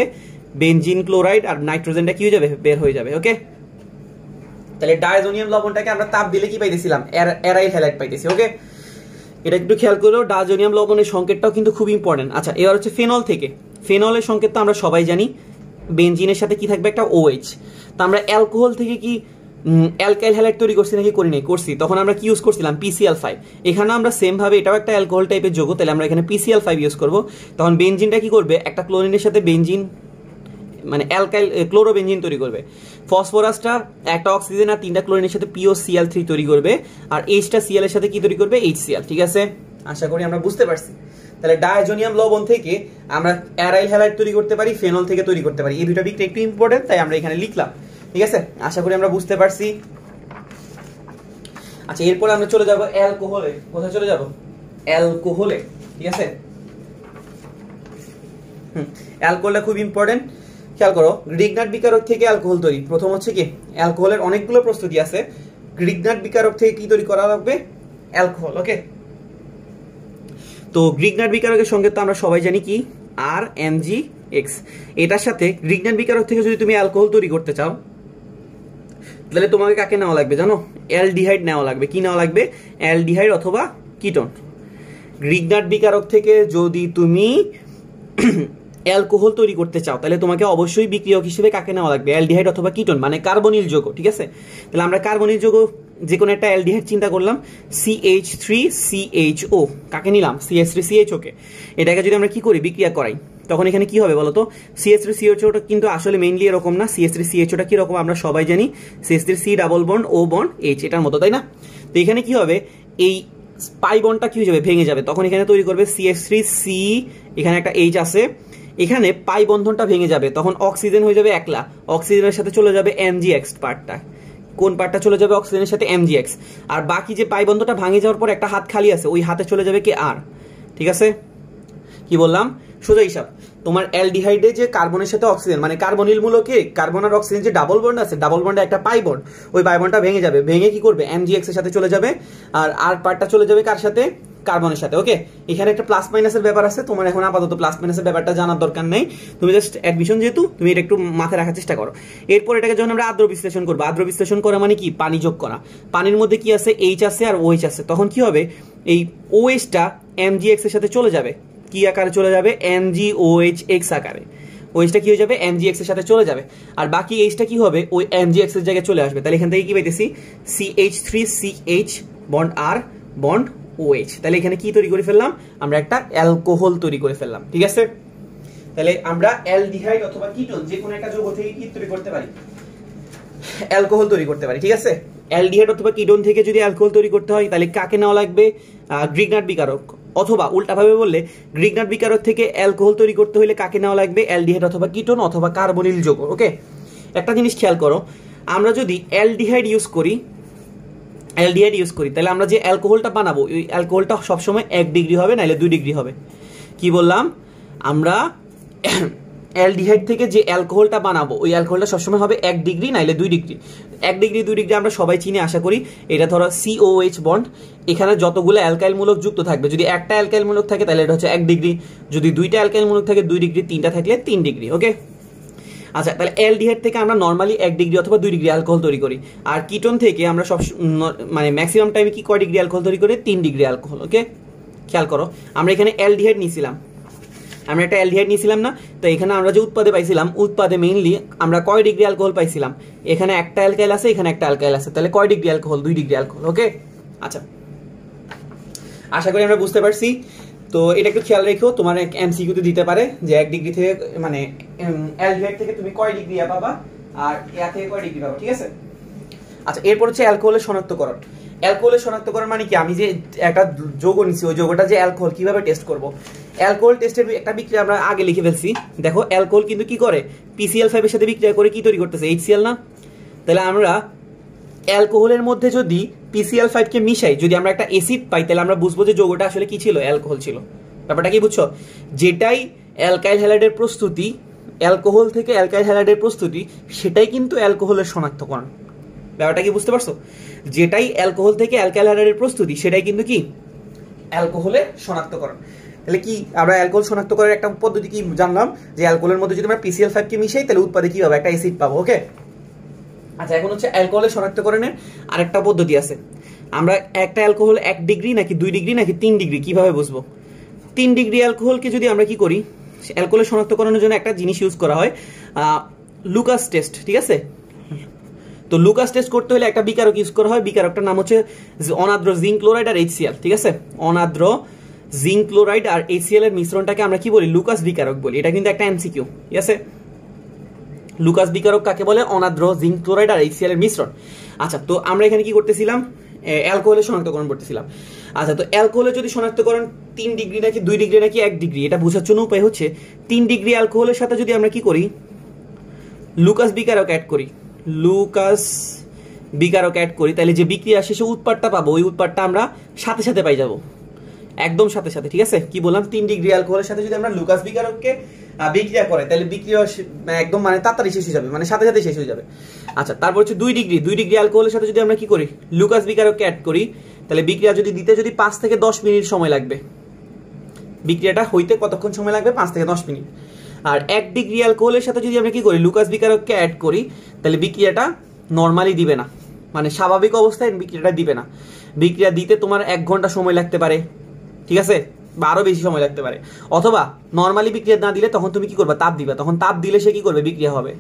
বেনজিন ক্লোরাইড, আর নাইট্রোজেনটা কি হয়ে যাবে? বের হয়ে যাবে, ওকে। তাহলে ডায়াজোনিয়াম লবণটাকে আমরা তাপ দিলে কি পাইতেছিলাম, অ্যারাইল হ্যালাইড পাইতেছি। ওকে, এটা একটু খেয়াল করো, ডায়াজোনিয়াম লবণের সংকেতটাও কিন্তু খুব ইম্পর্টেন্ট। আচ্ছা, এবার হচ্ছে ফেনল থেকে। ফেনলের সংকেত তো আমরা সবাই জানি, বেনজিনের সাথে কি থাকবে, একটা OH। তো আমরা অ্যালকোহল থেকে কি অ্যালকাইল হ্যালাইড তৈরি করছি নাকি করি নাই? করছি। তখন আমরা কি ইউজ করছিলাম, PCl5। এখানে আমরা সেম ভাবে, এটাও একটা অ্যালকোহল টাইপের যৌগ, তাহলে আমরা এখানে PCl5 ইউজ করব। তখন বেনজিনটা কি করবে, একটা ক্লোরিনের সাথে বেনজিন মানে অ্যালকাইল ক্লোরোবেনজিন তৈরি করবে। ফসফরাসটা একটা অক্সিজেন আর 3টা ক্লোরিনের সাথে POCl3 তৈরি করবে, আর Hটা Cl এর সাথে কি তৈরি করবে, HCl। ঠিক আছে, আশা করি আমরা বুঝতে পারছি। তাহলে ডায়াজোনিয়াম লবণ থেকে আমরা অ্যারাইল হ্যালাইড তৈরি করতে পারি, ফেনল থেকে তৈরি করতে পারি। এই দুটো বিক্রিয়া একটু ইম্পর্টেন্ট, তাই আমরা এখানে লিখলাম। ঠিক আছে, আশা করি আমরা বুঝতে পারছি। আচ্ছা, এরপর আমরা চলে যাব অ্যালকোহলে। কোথায় চলে যাব, অ্যালকোহলে। ঠিক আছে, অ্যালকোহলটা খুব ইম্পর্টেন্ট, খেয়াল করো। গ্রিগনাট বিকারক থেকে অ্যালকোহল তৈরি। প্রথম হচ্ছে কি, অ্যালকোহলের অনেকগুলো প্রস্তুতি আছে। গ্রিগনাট বিকারক থেকে কি তৈরি করা লাগবে, অ্যালকোহল। ওকে, তো গ্রিগনাট বিকারকের সঙ্গে তো আমরা সবাই জানি কি, RMgX। এটার সাথে গ্রিগনাট বিকারক থেকে যদি তুমি অ্যালকোহল তৈরি করতে চাও, তাহলে তোমাকে কাকে নেওয়া লাগবে জানো, অ্যালডিহাইড নেওয়া লাগবে। কি নেওয়া লাগবে, অ্যালডিহাইড অথবা কিটোন। গ্রিগনাট বিকারক থেকে যদি তুমি অ্যালকোহল তৈরি করতে চাও, তাহলে তোমাকে অবশ্যই বিক্রিয়ক হিসেবে কাকে নেওয়া লাগবে, অ্যালডিহাইড অথবা কিটোন, মানে কার্বনিল যৌগ। ঠিক আছে, তাহলে আমরা কার্বনিল যৌগ যে কোনো একটা অ্যালডিহাইড চিন্তা করলাম, CH3CHO। কাকে নিলাম, CH3CHO কে। এটাকে যদি আমরা কি করি, বিক্রিয়া করাই, তখন এখানে কি হবে বলতো, CH3CHOটা কিন্তু আসলে মেইনলি এরকম না। CH3CHOটা কি রকম আমরা সবাই জানি, CH3C double bond O bond H, এটার মতো, তাই না? তো এখানে কি হবে, এই পাই বন্ডটা কি হয়ে যাবে, ভেঙে যাবে। তখন এখানে তৈরি করবে CH3C, এখানে একটা H আছে, এখানে পাই বন্ধনটা ভেঙে যাবে। তখন অক্সিজেন হয়ে যাবে একলা, অক্সিজেনের সাথে চলে যাবে MgX পার্টটা। কোন পার্টটা চলে যাবে, অক্সিজেনের সাথে MgX। আর বাকি যে পাই বন্ধনটা ভাঙে যাওয়ার পর একটা হাত খালি আছে, ওই হাতে চলে যাবে কি, R। ঠিক আছে, কি বললাম, সোজা হিসাব। তোমার অ্যালডিহাইডে যে কার্বনের সাথে অক্সিজেন, মানে কার্বনিল মূলকে কার্বন আর অক্সিজেন যে ডাবল বন্ড আছে, ডাবল বন্ডে একটা পাই বন্ড, ওই পাই বন্ডটা ভেঙে যাবে। ভেঙে কি করবে, MgX এর সাথে চলে যাবে, আর আর পার্টটা চলে যাবে কার সাথে, কার্বনের সাথে। ওকে, এখানে একটা প্লাস মাইনাসের ব্যাপার আছে, তোমার এখন আপাতত প্লাস মাইনাসের ব্যাপারটা জানার দরকার নেই। তুমি জাস্ট অ্যাডমিশন যেহেতু, তুমি এটা একটু মাথায় রাখার চেষ্টা করো। এরপর এটাকে যখন আমরা আদ্র বিশ্লেষণ করবো, আদ্র বিশ্লেষণ করা মানে কি, পানি যোগ করা। পানির মধ্যে কি আছে, H আছে আর OH আছে। তখন কি হবে, এই OH-টা MgX এর সাথে চলে যাবে, কি আকারে চলে যাবে, MgOHX আকারে। OH-টা কি হয়ে যাবে, MgX এর সাথে চলে যাবে। আর বাকি H-টা কি হবে, ওই MgX এর জায়গায় চলে আসবে। তাহলে এখান থেকে কি পাইতেছি, CH3CH bond R bond OH। তাহলে এখানে কি তৈরি করে ফেললাম, আমরা একটা অ্যালকোহল তৈরি করে ফেললাম। ঠিক আছে, তাহলে আমরা অ্যালডিহাইড অথবা কিটোন যে কোনো একটা যৌগ থেকে কি তৈরি করতে পারি, অ্যালকোহল তৈরি করতে পারি। ঠিক আছে, অ্যালডিহাইড অথবা কিটোন থেকে যদি অ্যালকোহল তৈরি করতে হয়, তাহলে কাকে নেওয়া লাগবে, গ্রিগনাট বিকারক। অথবা উল্টাভাবে বললে, গ্রিগনাট বিকারক থেকে অ্যালকোহল তৈরি করতে হলে কাকে নেওয়া লাগবে, অ্যালডিহাইড অথবা কিটোন অথবা কার্বনিল যৌগ। ওকে, একটা জিনিস খেয়াল করো, আমরা যদি অ্যালডিহাইড ইউজ করি, তাহলে আমরা যে অ্যালকোহলটা বানাবো, ওই অ্যালকোহলটা সবসময় 1 ডিগ্রি হবে, নাহলে 2 ডিগ্রি হবে। কি বললাম, আমরা অ্যালডিহাইড থেকে যে অ্যালকোহলটা বানাবো, ওই অ্যালকোহলটা সবসময় হবে 1 ডিগ্রি, নাহলে 2 ডিগ্রি। 1 ডিগ্রি 2 ডিগ্রি আমরা সবাই চিনি আশা করি। এটা ধরো COH বন্ড, এখানে যতগুলো অ্যালকাইল মূলক যুক্ত থাকবে, যদি একটা অ্যালকাইল মূলক থাকে তাহলে এটা হচ্ছে 1 ডিগ্রি, যদি দুইটা অ্যালকাইল মূলক থাকে 2 ডিগ্রি, তিনটা থাকলে 3 ডিগ্রি। ওকে, আচ্ছা, তাহলে অ্যালডিহাইড থেকে আমরা নর্মালি 1 ডিগ্রি অথবা 2 ডিগ্রি অ্যালকোহল তৈরি করি। আর কিটোন থেকে আমরা সব মানে ম্যাক্সিমাম টাইমে কি কয় ডিগ্রি অ্যালকোহল তৈরি করি, 3 ডিগ্রি অ্যালকোহল। ওকে, খেয়াল করো, আমরা এখানে অ্যালডিহাইড নিয়েছিলাম, আমরা একটা অ্যালডিহাইড নিয়েছিলাম না? তো এখানে আমরা যে উৎপাদে পাইছিলাম, উৎপাদে মেইনলি আমরা কয় ডিগ্রি অ্যালকোহল পাইছিলাম, এখানে একটা অ্যালকাইল আছে, এখানে একটা অ্যালকাইল আছে, তাহলে কয় ডিগ্রি অ্যালকোহল, 2 ডিগ্রি অ্যালকোহল। ওকে, আচ্ছা, আশা করি আমরা বুঝতে পারছি। তো এটা একটু খেয়াল রেখো, তোমার এমসিকিউ তে দিতে পারে যে 1 ডিগ্রি থেকে মানে অ্যালডিহাইড থেকে তুমি কয় ডিগ্রি পাবা আর ইয়া থেকে কয় ডিগ্রি পাবা। ঠিক আছে, আচ্ছা, এরপর হচ্ছে অ্যালকোহলের শনাক্তকরণ। অ্যালকোহলের শনাক্তকরণ মানে কি, আমি যে একটা যৌগ নিচ্ছি, ওই যৌগটা যে অ্যালকোহল কিভাবে টেস্ট করব। অ্যালকোহল টেস্টের একটা বিক্রিয়া আমরা আগে লিখে ফেলছি। দেখো, অ্যালকোহল কিন্তু কি করে, PCl5 এর সাথে বিক্রিয়া করে কি তৈরি করতেছে, HCl না? তাহলে আমরা অ্যালকোহলের মধ্যে যদি PCl5 কে মিশাই, যদি আমরা একটা অ্যাসিড পাই, তাহলে আমরা বুঝবো যে যৌগটা আসলে কি ছিল, অ্যালকোহল ছিল। ব্যাপারটা কি বুঝছো, যেটাই অ্যালকাইল হ্যালাইডের প্রস্তুতি, অ্যালকোহল থেকে অ্যালকাইল হ্যালাইডের প্রস্তুতি, সেটাই কিন্তু অ্যালকোহলের শনাক্তকরণ। ব্যাপারটা কি বুঝতে পারছো, যেটাই অ্যালকোহল থেকে অ্যালকাইল হ্যালাইডের প্রস্তুতি, সেটাই কিন্তু কি অ্যালকোহলের শনাক্তকরণ। তাহলে কি আমরা অ্যালকোহল শনাক্ত করার একটা পদ্ধতি কি জানলাম, যে অ্যালকোহলের মধ্যে যদি আমরা PCl5 কে মিশাই, তাহলে উৎপাদে কি হবে, একটা অ্যাসিড পাবো। ওকে, আচ্ছা, এখন হচ্ছে অ্যালকোহলের শনাক্তকরণের আরেকটা পদ্ধতি আছে। আমরা একটা অ্যালকোহল 1 ডিগ্রি নাকি 2 ডিগ্রি নাকি 3 ডিগ্রি কিভাবে বুঝবো? 3 ডিগ্রি অ্যালকোহলকে যদি আমরা কি করি, অ্যালকোহলের শনাক্তকরণের জন্য একটা জিনিস ইউজ করা হয়, লুকাস টেস্ট, ঠিক আছে? তো লুকাস টেস্ট করতে হলে একটা বিকারক ইউজ করা হয়, বিকারকটার নাম হচ্ছে অনাদ্র জিঙ্ক ক্লোরাইড আর HCl, ঠিক আছে? অনাদ্র জিঙ্ক ক্লোরাইড আর HCl এর মিশ্রণটাকে আমরা কি বলি? লুকাস বিকারক বলি। এটা কিন্তু একটা এমসিকিউ, ঠিক আছে? লুকাস বিকারক কাকে বলে? অনাদ্র জিঙ্ক ক্লোরাইড আর HCl এর মিশ্রণ। আচ্ছা, তো আমরা এখানে কি করতেছিলাম? অ্যালকোহলের শনাক্তকরণ করতেছিলাম। আচ্ছা, তো অ্যালকোহলের যদি শনাক্তকরণ 3 ডিগ্রি নাকি 2 ডিগ্রি নাকি 1 ডিগ্রি, এটা বোঝার জন্য উপায় হচ্ছে 3 ডিগ্রি অ্যালকোহলের সাথে যদি আমরা কি করি, লুকাস বিকারক অ্যাড করি, লুকাস বিকারক অ্যাড করি, তাহলে যে বিক্রিয়া শেষে উৎপাদটা পাবো ওই উৎপাদটা আমরা সাথে সাথে পাই যাব, একদম সাথে সাথে, ঠিক আছে? কি বললাম? 3 ডিগ্রি অ্যালকোহলের সাথে যদি আমরা লুকাস বিকারককে বিক্রিয়া করে তাহলে বিক্রিয়া একদম মানে তাড়াতাড়ি শেষ হয়ে যাবে, মানে সাথে সাথে শেষ হয়ে যাবে। আচ্ছা, তারপর হচ্ছে 2 ডিগ্রি অ্যালকোহলের সাথে যদি আমরা কি করি, লুকাস বিকারককে অ্যাড করি, তাহলে বিক্রিয়া যদি দিতে যদি 5 থেকে 10 মিনিট সময় লাগবে। বিক্রিয়াটা হইতে কতক্ষণ সময় লাগবে? 5 থেকে 10 মিনিট। আর 1 ডিগ্রি অ্যালকোহলের সাথে যদি আমরা কি করি, লুকাস বিকারককে অ্যাড করি, তাহলে বিক্রিয়াটা নরমালি দিবে না, মানে স্বাভাবিক অবস্থায় বিক্রিয়াটা দিবে না। বিক্রিয়া দিতে তোমার 1 ঘন্টা সময় লাগতে পারে, ঠিক আছে? বা আরো বেশি সময় লাগতে পারে। অথবা নরমালি বিক্রিয়া না দিলে তখন তুমি কি করবে? তাপ দিবে। তখন তাপ দিলে সে কি করবে? বিক্রিয়া হবে।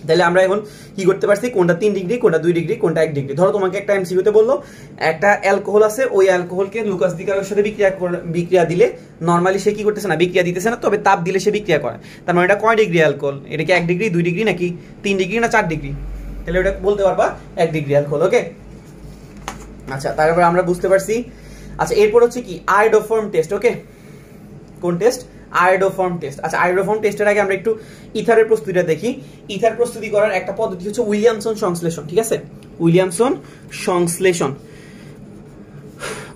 তাহলে আমরা এখন কি করতে পারছি? কোনটা 3 ডিগ্রি, কোনটা 2 ডিগ্রি, কোনটা 1 ডিগ্রি। ধরো তোমাকে একটা এমসিকিউতে বললো একটা অ্যালকোহল আছে, ওই অ্যালকোহলকে লুকাস বিকারকের সাথে বিক্রিয়া দিলে নরমালি সে কি করতেছে না? বিক্রিয়া দিতেছে না, তবে তাপ দিলে সে বিক্রিয়া করে। তার মানে এটা কয় ডিগ্রি অ্যালকোহল? এটা কি 1 ডিগ্রি, 2 ডিগ্রি নাকি 3 ডিগ্রি না 4 ডিগ্রি? তাহলে ওটা বলতে পারবা 1 ডিগ্রি অ্যালকোহল। ওকে, আচ্ছা, তারপর আমরা বুঝতে পারছি। আচ্ছা, এরপর হচ্ছে কি আয়োডোফর্ম টেস্ট। ওকে, কোন টেস্ট? Iodoform test. আচ্ছা, আয়োডোফর্ম টেস্টের আগে আমরা একটু ইথারের প্রস্তুতিটা দেখি। ইথার প্রস্তুতি করার একটা পদ্ধতি হচ্ছে উইলিয়ামসন সংশ্লেষণ, ঠিক আছে? উইলিয়ামসন সংশ্লেষণ।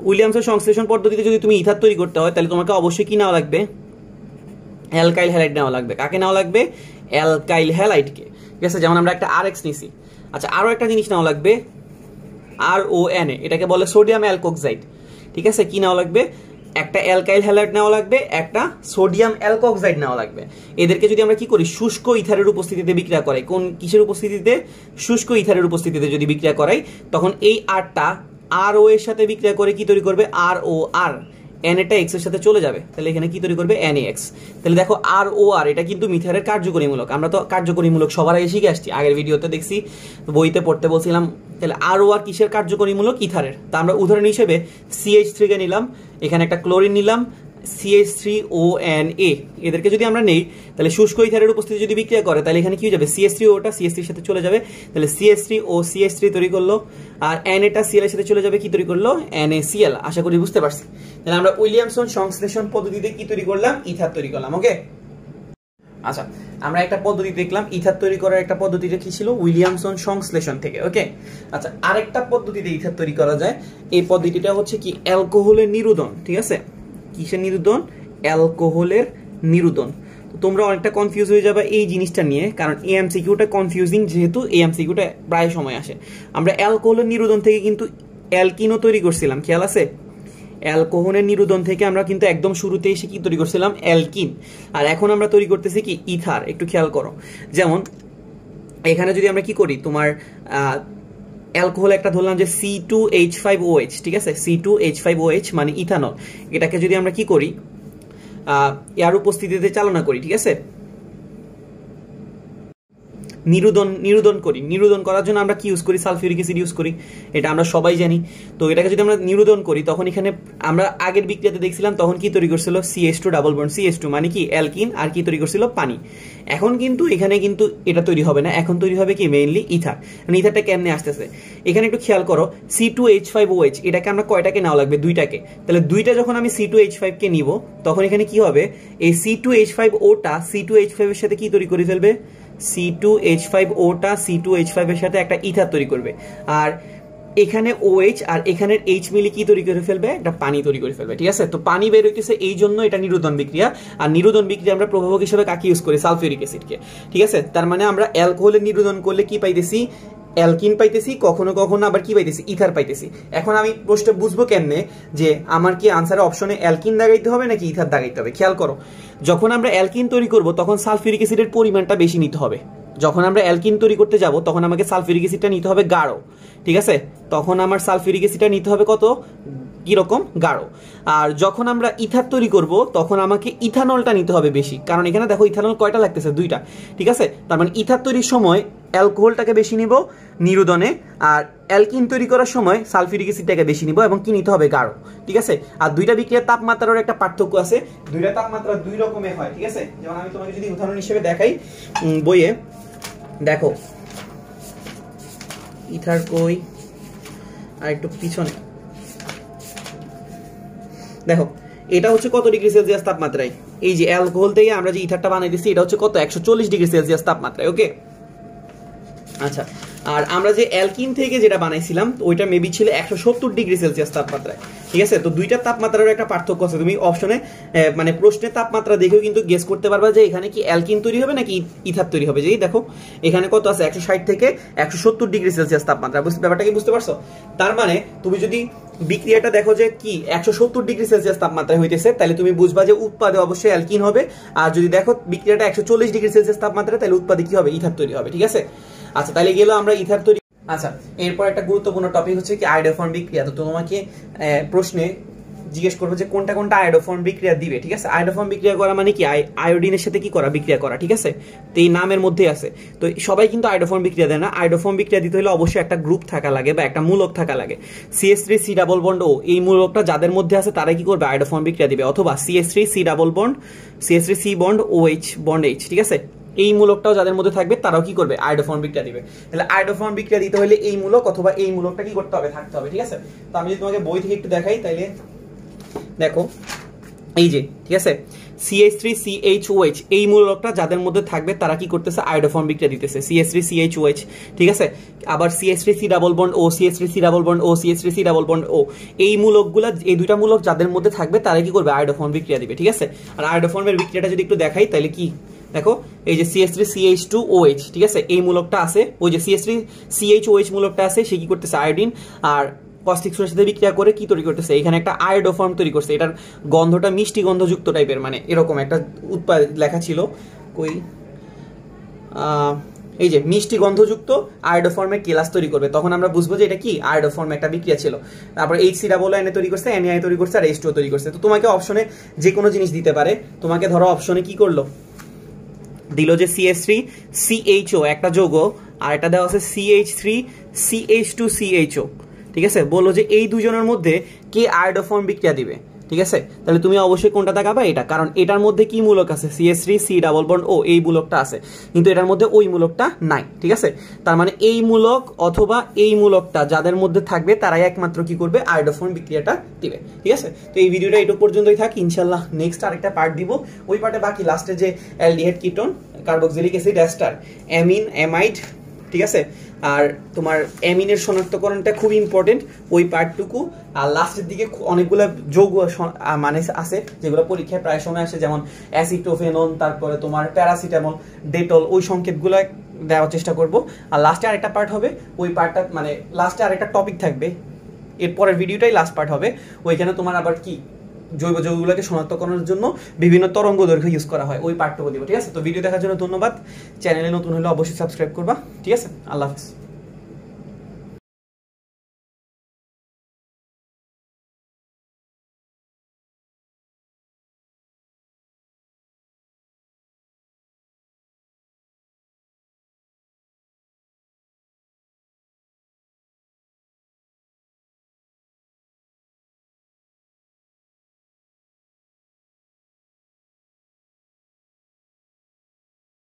উইলিয়ামসন সংশ্লেষণ পদ্ধতিতে যদি তুমি ইথার তৈরি করতে হয় তাহলে তোমাকে অবশ্যই কি নেওয়া লাগবে? অ্যালকাইল হ্যালাইড নেওয়া লাগবে। কাকে নেওয়া লাগবে? অ্যালকাইল হ্যালাইডকে, ঠিক আছে? যেমন আমরা একটা RX নিছি। আচ্ছা, আরো একটা জিনিস নেওয়া লাগবে, RONA, এটাকে বলে সোডিয়াম অ্যালকোক্সাইড, ঠিক আছে? কি নেওয়া লাগবে? একটা অ্যালকাইল হ্যালাইড নেওয়া লাগবে, একটা সোডিয়াম অ্যালকোক্সাইড নেওয়া লাগবে। এদেরকে যদি আমরা কি করি, শুষ্ক ইথারের উপস্থিতিতে বিক্রিয়া করাই, কোন কিসের উপস্থিতিতে? শুষ্ক ইথারের উপস্থিতিতে যদি বিক্রিয়া করাই, তখন এই আরটা RO এর সাথে বিক্রিয়া করে কি তৈরি করবে? ROR। NA-টা X এর সাথে চলে যাবে, তাহলে এখানে কি তৈরি করবে? NaX। তাহলে দেখো ROR এটা কিন্তু মিথারের কার্যকরীমূলক। আমরা তো কার্যকরীমূলক সবার আগে শিখে আসছি, আগের ভিডিওতে দেখছি, বইতে পড়তে বলছিলাম। তাহলে ROR কিসের কার্যকরীমূলক? ইথারের। তা আমরা উদাহরণ হিসেবে CH3 কে নিলাম, এখানে একটা ক্লোরিন নিলাম, CH3ONA। এদেরকে যদি আমরা নেই তাহলে শুষ্ক ইথারের উপস্থিতি যদি বিক্রিয়া করে তাহলে এখানে কি হয়ে যাবে? CH3O-টা CH3 এর সাথে চলে যাবে, তাহলে CH3O CH3 তৈরি করলো, আর Na-টা Cl এর সাথে চলে যাবে, কি তৈরি করলো? NaCl। আশা করি বুঝতে পারছি। তাহলে আমরা উইলিয়ামসন সংশ্লেষণ পদ্ধতিতে কি তৈরি করলাম? ইথার তৈরি করলাম। ওকে, আচ্ছা, আমরা একটা পদ্ধতি দেখলাম ইথার তৈরি করার। একটা পদ্ধতিটা কি ছিল? উইলিয়ামসন সংশ্লেষণ থেকে। ওকে, আচ্ছা, আরেকটা পদ্ধতিতে ইথার তৈরি করা যায়। এই পদ্ধতিটা হচ্ছে কি অ্যালকোহলের নিরোধন, ঠিক আছে? কিসের নিরোধন? অ্যালকোহলের নিরোধন। তো তোমরা অনেকটা কনফিউজ হয়ে যাবে এই জিনিসটা নিয়ে, কারণ এই এমসিকিউটা কনফিউজিং, যেহেতু এই এমসিকিউটা প্রায় সময় আসে। আমরা অ্যালকোহলের নিরোধন থেকে কিন্তু অ্যালকিনও তৈরি করছিলাম, খেয়াল আছে? অ্যালকোহলের নিরোধন থেকে আমরা কিন্তু একদম শুরুতে এসে কি তৈরি করছিলাম? অ্যালকিন। আর এখন আমরা তৈরি করতেছি কি? ইথার। একটু খেয়াল করো, যেমন এখানে যদি আমরা কি করি, তোমার অ্যালকোহল একটা ধরলাম যে C2H5OH, ঠিক আছে? C2H5OH মানে ইথানল। এটাকে যদি আমরা কি করি, এর উপস্থিতিতে চালনা করি, ঠিক আছে? নিরোধন করি। নিরোধন করার জন্য আমরা কি ইউজ করি? সালফিউরিক অ্যাসিড ইউজ করি, এটা আমরা সবাই জানি। তো এটাকে যদি আমরা নিরোধন করি তখন এখানে আমরা আগের বিক্রিয়াতে দেখছিলাম তখন কি তৈরি করছিল? CH2 ডাবল বন্ড CH2 মানে কি? অ্যালকিন। আর কি তৈরি করছিল? পানি। এখন কিন্তু এখানে কিন্তু এটা তৈরি হবে না, এখন তৈরি হবে কি? Mainly ether. মানে ইথারটা কেমনে আসতেছে এখানে একটু খেয়াল করো। C2H5OH এটাকে আমরা কয়টাকে নেওয়া লাগবে? 2টাকে। তাহলে 2টা যখন আমি C2H5 কে নিব তখন এখানে কি হবে? এই C2H5O-টা C2H5 এর সাথে কি তৈরি করে ফেলবে? C2H5O-টা C2H5 এর সাথে একটা ইথার তৈরি করবে, আর এখানে OH আর এখানের H মিলে কি তৈরি করে ফেলবে? একটা পানি তৈরি করে ফেলবে, ঠিক আছে? তো পানি বের হইতেছে, এই জন্য এটা নিরোধন বিক্রিয়া। আর নিরোধন বিক্রিয়া আমরা প্রভাবক হিসেবে কাকে ইউজ করি? সালফিউরিক অ্যাসিডকে, ঠিক আছে? তার মানে আমরা অ্যালকোহলের নিরোধন করলে কি পাইতেছি? অ্যালকিন পাইতেছি, কখনো কখনো আবার কি পাইতেছি? ইথার পাইতেছি। এখন আমি প্রশ্ন বুঝবো কেমনে যে আমার কি আনসারে অপশনে অ্যালকিন দাগাইতে হবে নাকি ইথার দাগাইতে হবে? খেয়াল করো, যখন আমরা অ্যালকিন তৈরি করব তখন সালফিউরিক অ্যাসিডের পরিমাণটা বেশি নিতে হবে। যখন আমরা অ্যালকিন তৈরি করতে যাব তখন আমাকে সালফিউরিক অ্যাসিডটা নিতে হবে গাঢ়, ঠিক আছে। তখন আমার সালফিউরিক অ্যাসিডটা নিতে হবে কত, কিরকম, গাঢ়। আর যখন আমরা ইথার তৈরি করব তখন আমাকে ইথানলটা নিতে হবে বেশি, কারণ এখানে দেখো ইথানল কয়টা লাগতেছে, 2টা, ঠিক আছে। তার মানে ইথার তৈরির সময় অ্যালকোহলটাকে বেশি নিব নিরুদনে, আর অ্যালকিন তৈরি করার সময় সালফিউরিক অ্যাসিডটাকে বেশি নিব এবং কি নিতে হবে, গাঢ়, ঠিক আছে। আর 2টা বিক্রিয়ার তাপমাত্রারও একটা পার্থক্য আছে, 2টা তাপমাত্রা 2 রকমের হয়, ঠিক আছে। যেমন আমি তোমাকে যদি উদাহরণ হিসেবে দেখাই, বইয়ে দেখো ইথার কই, আর একটু পিছনে দেখো, এটা হচ্ছে কত ডিগ্রি সেলসিয়াস তাপমাত্রায়, এই যে অ্যালকোহল থেকে আমরা যে ইথারটা বানাই দিচ্ছি এটা হচ্ছে কত, 140 ডিগ্রি সেলসিয়াস তাপমাত্রায়, ওকে। আচ্ছা, আর আমরা যে অ্যালকিন থেকে যেটা বানাইছিলাম ওইটা মেবি ছিল 170 ডিগ্রি সেলসিয়াস তাপমাত্রায়, ঠিক আছে। তো 2টার তাপমাত্রার একটা পার্থক্য আছে, তুমি অপশনে মানে প্রশ্নের তাপমাত্রা দেখেও কিন্তু গেস করতে পারবা যে এখানে কি অ্যালকিন তৈরি হবে নাকি ইথার তৈরি হবে। যেই দেখো এখানে কত আছে, 160 থেকে 170 ডিগ্রি সেলসিয়াস তাপমাত্রা, ব্যাপারটা কি বুঝতে পারছো? তার মানে তুমি যদি বিক্রিয়াটা দেখো যে কি 170 ডিগ্রি সেলসিয়াস তাপমাত্রায় হইতেছে, তাহলে তুমি বুঝবা যে উৎপাদে অবশ্যই অ্যালকিন হবে। আর যদি দেখো বিক্রিয়াটা 140 ডিগ্রি সেলসিয়াস তাপমাত্রায়, তাহলে উৎপাদে কি হবে, ইথার তৈরি হবে, ঠিক আছে। আচ্ছা, তাহলে গেল আমরা ইথার তৈরি। আচ্ছা, এরপর একটা গুরুত্বপূর্ণ টপিক হচ্ছে কি আয়োডোফর্ম বিক্রিয়া। তো তোমাকে প্রশ্নে জিজ্ঞেস করবো যে কোনটা কোনটা আয়োডোফর্ম বিক্রিয়া দিবে, ঠিক আছে। আয়োডোফর্ম বিক্রিয়া করা মানে কি, আয়োডিনের সাথে কি করা, বিক্রিয়া করা, ঠিক আছে। তো এই নামের মধ্যে আছে। তো সবাই কিন্তু আয়োডোফর্ম বিক্রিয়া দেয় না। আয়োডোফর্ম বিক্রিয়া দিতে হলে অবশ্যই একটা গ্রুপ থাকা লাগে বা একটা মূলক থাকা লাগে। CH3 C ডাবল বন্ড ও, এই মূলকটা যাদের মধ্যে আছে তারাই কি করবে, আয়োডোফর্ম বিক্রিয়া দিবে। অথবা CH3 C double bond, CH3 C bond OH bond H, ঠিক আছে। এই মূলকটাও যাদের মধ্যে থাকবে তারাও কি করবে, আয়োডোফর্ম বিক্রিয়া দিবে। তাহলে আয়োডোফর্ম বিক্রিয়া দিতে হলে এই মূলক অথবা এই মূলকটা কি করতে হবে, থাকতে হবে, ঠিক আছে। তো আমি যদি তোমাকে বই থেকে একটু দেখাই, তাইলে দেখো এই যে, ঠিক আছে, CH3CHOH এই মূলকটা যাদের মধ্যে থাকবে তারা কি করতেছে, আয়োডোফর্ম বিক্রিয়া দিতেছে, CH3CHOH, ঠিক আছে। আবার CH3C ডাবল বন্ড ও, CH3C ডাবল বন্ড ও, CH3C ডাবল বন্ড ও, এই মূলকগুলা, এই 2টা মূলক যাদের মধ্যে থাকবে তারা কি করবে, আয়োডোফর্ম বিক্রিয়া দিবে, ঠিক আছে। আর আয়োডোফর্মের বিক্রিয়াটা যদি একটু দেখাই, তাহলে কি দেখো, এই যে CH3CH2OH, ঠিক আছে, এই মূলকটা আছে, ওই যে CH3CHOH মূলকটা আছে, সে কি করতেছে, আয়োডিন আর কস্টিক সোডার সাথে বিক্রিয়া করে কি তৈরি করতেছে, এখানে একটা আয়োডোফর্ম তৈরি করছে। এটার গন্ধটা মিষ্টি গন্ধযুক্ত টাইপের, মানে এরকম একটা উৎপাদ লেখা ছিল কই, এই যে মিষ্টি গন্ধযুক্ত আয়োডোফর্মের কেলাস তৈরি করবে, তখন আমরা বুঝবো যে এটা কি আয়োডোফর্ম একটা বিক্রিয়া ছিল। তারপর HC ডাবল আয়নে তৈরি করছে, NaI তৈরি করছে, আর H2O তৈরি করছে। তো তোমাকে অপশনে যে কোনো জিনিস দিতে পারে। তোমাকে ধরো অপশনে কি করলো, দিল যে CH3CHO একটা যৌগ, আর এটা দেওয়া আছে CH3CH2CHO, ঠিক আছে। বললো যে এই দুজনের মধ্যে কে আয়োডোফর্ম বিক্রিয়া দিবে, ঠিক আছে। তাহলে তুমি অবশ্যই কোনটা দেখাবা, এটা, কারণ এটার মধ্যে কি মূলক আছে, CH3C ডাবল বন্ড ও, এই মূলকটা আছে, কিন্তু এটার মধ্যে ওই মূলকটা নাই, ঠিক আছে। তার মানে এই মূলক অথবা এই মূলকটা যাদের মধ্যে থাকবে তারাই একমাত্র কি করবে, আয়োডোফর্ম বিক্রিয়াটা দিবে, ঠিক আছে। তো এই ভিডিওটা এটুকু পর্যন্তই থাক, ইনশাল্লাহ নেক্সট আরেকটা পার্ট দিব। ওই পার্টে বাকি লাস্টে যে aldehyde ketone, carboxylic acid ester, amine, amide, ঠিক আছে। আর তোমার অ্যামিনের শনাক্তকরণটা খুব ইম্পর্টেন্ট, ওই পার্টটুকু। আর লাস্টের দিকে অনেকগুলো যৌগ মানে আছে যেগুলো পরীক্ষায় প্রায় সময় আসে, যেমন অ্যাসিটোফেনন, তারপরে তোমার প্যারাসিটামল, ডেটল, ওই সংকেতগুলো দেওয়ার চেষ্টা করব। আর লাস্টে আরেকটা পার্ট হবে, ওই পার্টটা মানে লাস্টে আরেকটা টপিক থাকবে, এরপরের ভিডিওটাই লাস্ট পার্ট হবে। ওইখানে তোমার আবার কি জৈব যৌগগুলোকে শনাক্তকরণের জন্য বিভিন্ন তরঙ্গ দৈর্ঘ্য ইউজ করা হয়, ওই পার্টটুকু দিব, ঠিক আছে। তো ভিডিও দেখার জন্য ধন্যবাদ। চ্যানেলে নতুন হলে অবশ্যই সাবস্ক্রাইব করবা, ঠিক আছে। আল্লাহ হাফেজ।